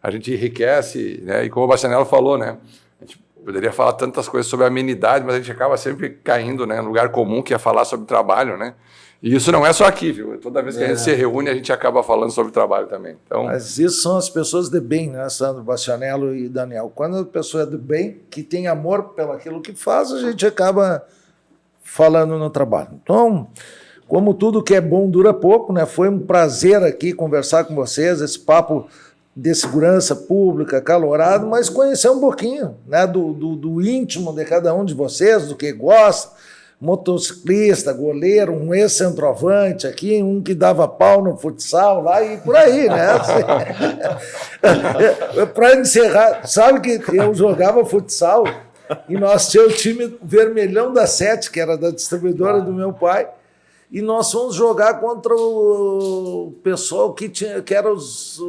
a gente enriquece, né? E como o Bastianello falou, né? A gente poderia falar tantas coisas sobre amenidade, mas a gente acaba sempre caindo, né, no lugar comum, que é falar sobre trabalho, né? E isso não é só aqui, viu? Toda vez que a gente se reúne, a gente acaba falando sobre trabalho também. Então... Mas isso são as pessoas de bem, né, Sandro, Bastianello e Daniel? Quando a pessoa é de bem, que tem amor pelaquilo que faz, a gente acaba falando no trabalho. Então, como tudo que é bom dura pouco, né? Foi um prazer aqui conversar com vocês, esse papo de segurança pública, calorado, mas conhecer um pouquinho, né, do íntimo de cada um de vocês, do que gosta, motociclista, goleiro, um ex-centroavante aqui, um que dava pau no futsal lá e por aí, né? Para encerrar, sabe que eu jogava futsal e nós tínhamos o time Vermelhão da Sete, que era da distribuidora do meu pai, e nós fomos jogar contra o pessoal que era os...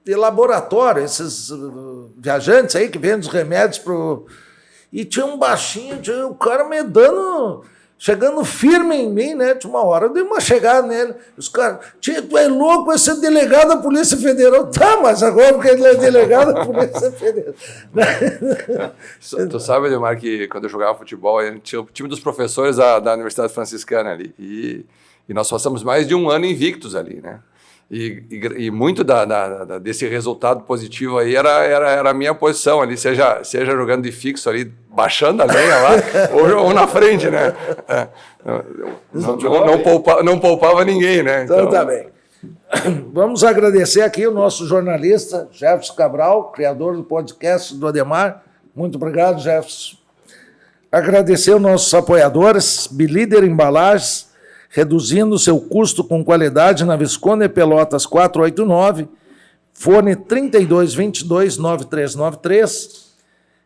de laboratório, esses viajantes aí que vendem os remédios e tinha um baixinho, tinha o cara me dando, chegando firme em mim, né? Tinha uma hora, eu dei uma chegada nele. Os caras, tu é louco, esse é delegado da Polícia Federal. Tá, mas agora porque ele é delegado da Polícia Federal. Tu sabe, Edmar, que quando eu jogava futebol, a gente tinha o time dos professores da Universidade Franciscana ali. E nós passamos mais de um ano invictos ali, né? E muito desse resultado positivo aí era a minha posição ali, seja jogando de fixo ali, baixando a lenha lá, ou na frente, né? Não poupava ninguém, né? Então tá bem. Vamos agradecer aqui o nosso jornalista, Jefferson Cabral, criador do podcast do Ademar. Muito obrigado, Jefferson. Agradecer os nossos apoiadores, Belíder Embalagens, reduzindo seu custo com qualidade na Visconde Pelotas 489, fone 3222-9393.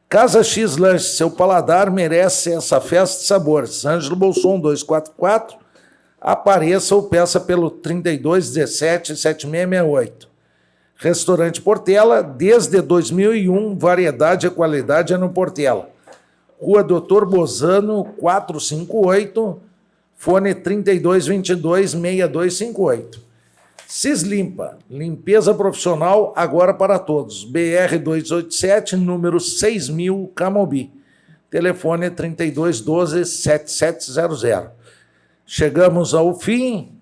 Casa X Lanche, seu paladar merece essa festa de sabores. Ângelo Bolson 244, apareça ou peça pelo 3217-7668. Restaurante Portela, desde 2001, variedade e qualidade é no Portela. Rua Doutor Bozano 458, fone 3222-6258. Cislimpa, limpeza profissional agora para todos. BR-287, número 6000, Camobi. Telefone 3212-7700. Chegamos ao fim.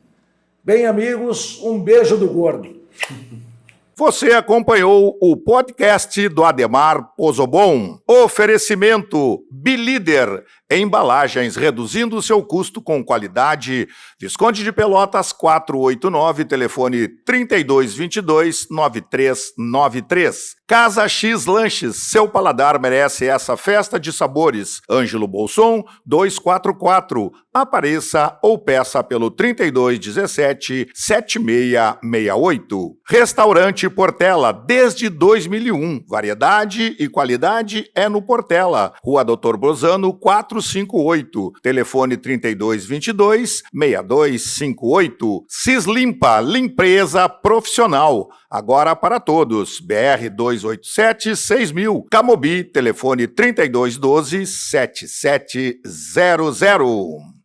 Bem, amigos, um beijo do gordo. Você acompanhou o podcast do Ademar Pozobon. Oferecimento Belíder, embalagens reduzindo seu custo com qualidade. Visconde de Pelotas 489, telefone 3222-9393. Casa X Lanches, seu paladar merece essa festa de sabores. Ângelo Bolson 244. Apareça ou peça pelo 3217-7668. Restaurante Portela, desde 2001. Variedade e qualidade é no Portela. Rua Doutor Bozano 4 3458. Telefone 3222-6258. Cislimpa, limpeza profissional. Agora para todos. BR 287-6000. Camobi, telefone 3212-7700.